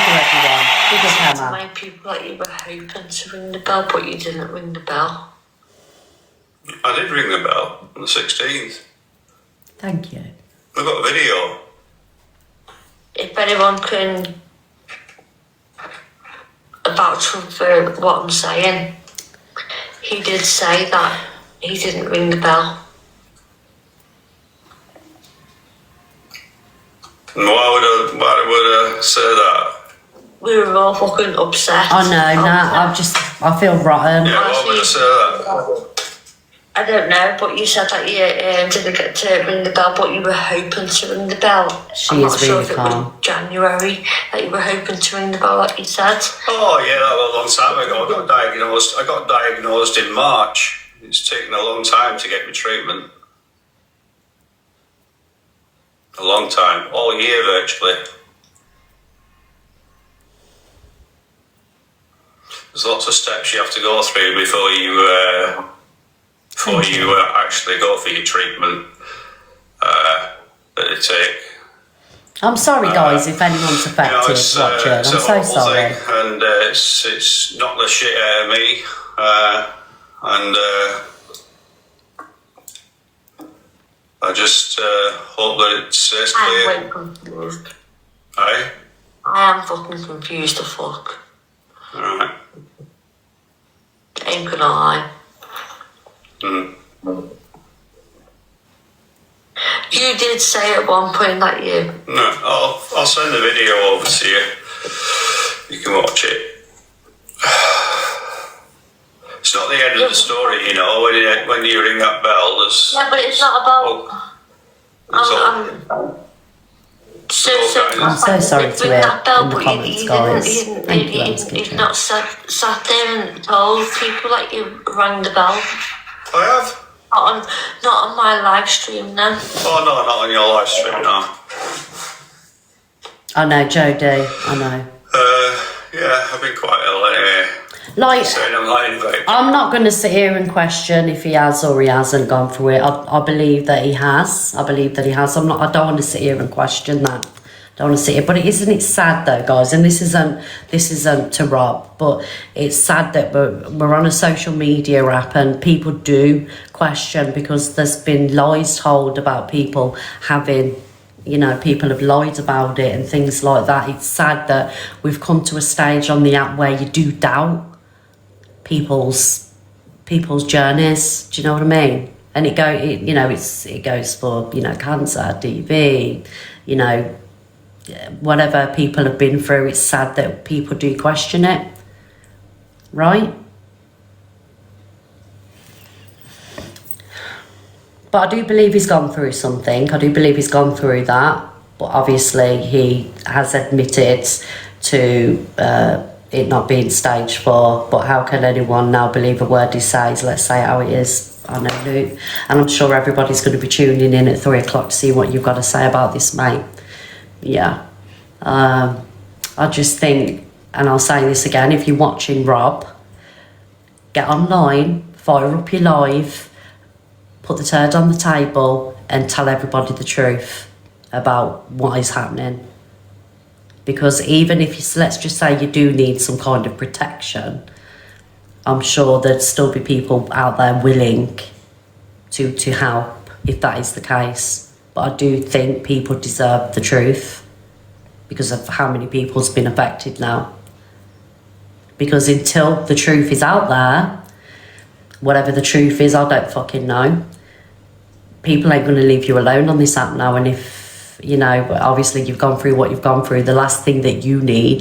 [SPEAKER 2] you, everyone. Big up, Emma.
[SPEAKER 6] Many people that you were hoping to ring the bell, but you didn't ring the bell.
[SPEAKER 5] I did ring the bell on the 16th.
[SPEAKER 2] Thank you.
[SPEAKER 5] I've got a video.
[SPEAKER 6] If anyone can about to confirm what I'm saying, he did say that he didn't ring the bell.
[SPEAKER 5] And why would I say that?
[SPEAKER 6] We were all fucking upset.
[SPEAKER 2] I know, I feel rotten.
[SPEAKER 5] Yeah, why would I say that?
[SPEAKER 6] I don't know, but you said that you didn't get to ring the bell, but you were hoping to ring the bell. I'm not sure if it was January that you were hoping to ring the bell, like you said.
[SPEAKER 5] Oh yeah, that was a long time ago. I got diagnosed in March. It's taken a long time to get my treatment. A long time, all year virtually. There's lots of steps you have to go through before you actually go for your treatment that they take.
[SPEAKER 2] I'm sorry, guys, if anyone's affected watching. I'm so sorry.
[SPEAKER 5] Thing, and it's not the shit out of me. And I just hope that it stays clear.
[SPEAKER 6] I'm confused.
[SPEAKER 5] Aye?
[SPEAKER 6] I am fucking confused as fuck.
[SPEAKER 5] Alright.
[SPEAKER 6] Ain't gonna lie.
[SPEAKER 5] Mm.
[SPEAKER 6] You did say at one point that you...
[SPEAKER 5] No, I'll send the video over to you. You can watch it. It's not the end of the story, you know. When you ring that bell, there's...
[SPEAKER 6] Yeah, but it's not about...
[SPEAKER 2] I'm so sorry to hear in the comments, guys. Thank you,
[SPEAKER 6] You've not sat there and told people that you rang the bell.
[SPEAKER 5] I have.
[SPEAKER 6] Not on my live stream, no.
[SPEAKER 5] Oh no, not on your live stream, no.
[SPEAKER 2] I know, Jodie, I know.
[SPEAKER 5] Yeah, I've been quite ill anyway.
[SPEAKER 2] Like,
[SPEAKER 5] I'm
[SPEAKER 2] I'm not going to sit here and question if he has or he hasn't gone through it. I believe that he has. I don't want to sit here and question that. Don't want to sit here. But isn't it sad though, guys? And this isn't to Rob, but it's sad that we're on a social media app and people do question because there's been lies told about people having, people have lied about it and things like that. It's sad that we've come to a stage on the app where you do doubt people's journeys. Do you know what I mean? And it goes for cancer, DV, whatever people have been through. It's sad that people do question it, right? But I do believe he's gone through something. I do believe he's gone through that. But obviously he has admitted to it not being stage 4. But how can anyone now believe a word he says? Let's say how it is. I know, Luke. And I'm sure everybody's going to be tuning in at 3 o'clock to see what you've got to say about this, mate. Yeah. I just think, and I'll say this again, if you're watching Rob, get online, fire up your live, put the turd on the table and tell everybody the truth about what is happening. Because even if let's just say you do need some kind of protection, I'm sure there'd still be people out there willing to help if that is the case. But I do think people deserve the truth because of how many people's been affected now. Because until the truth is out there, whatever the truth is, I don't fucking know. People ain't going to leave you alone on this app now. And if, obviously you've gone through what you've gone through, the last thing that you need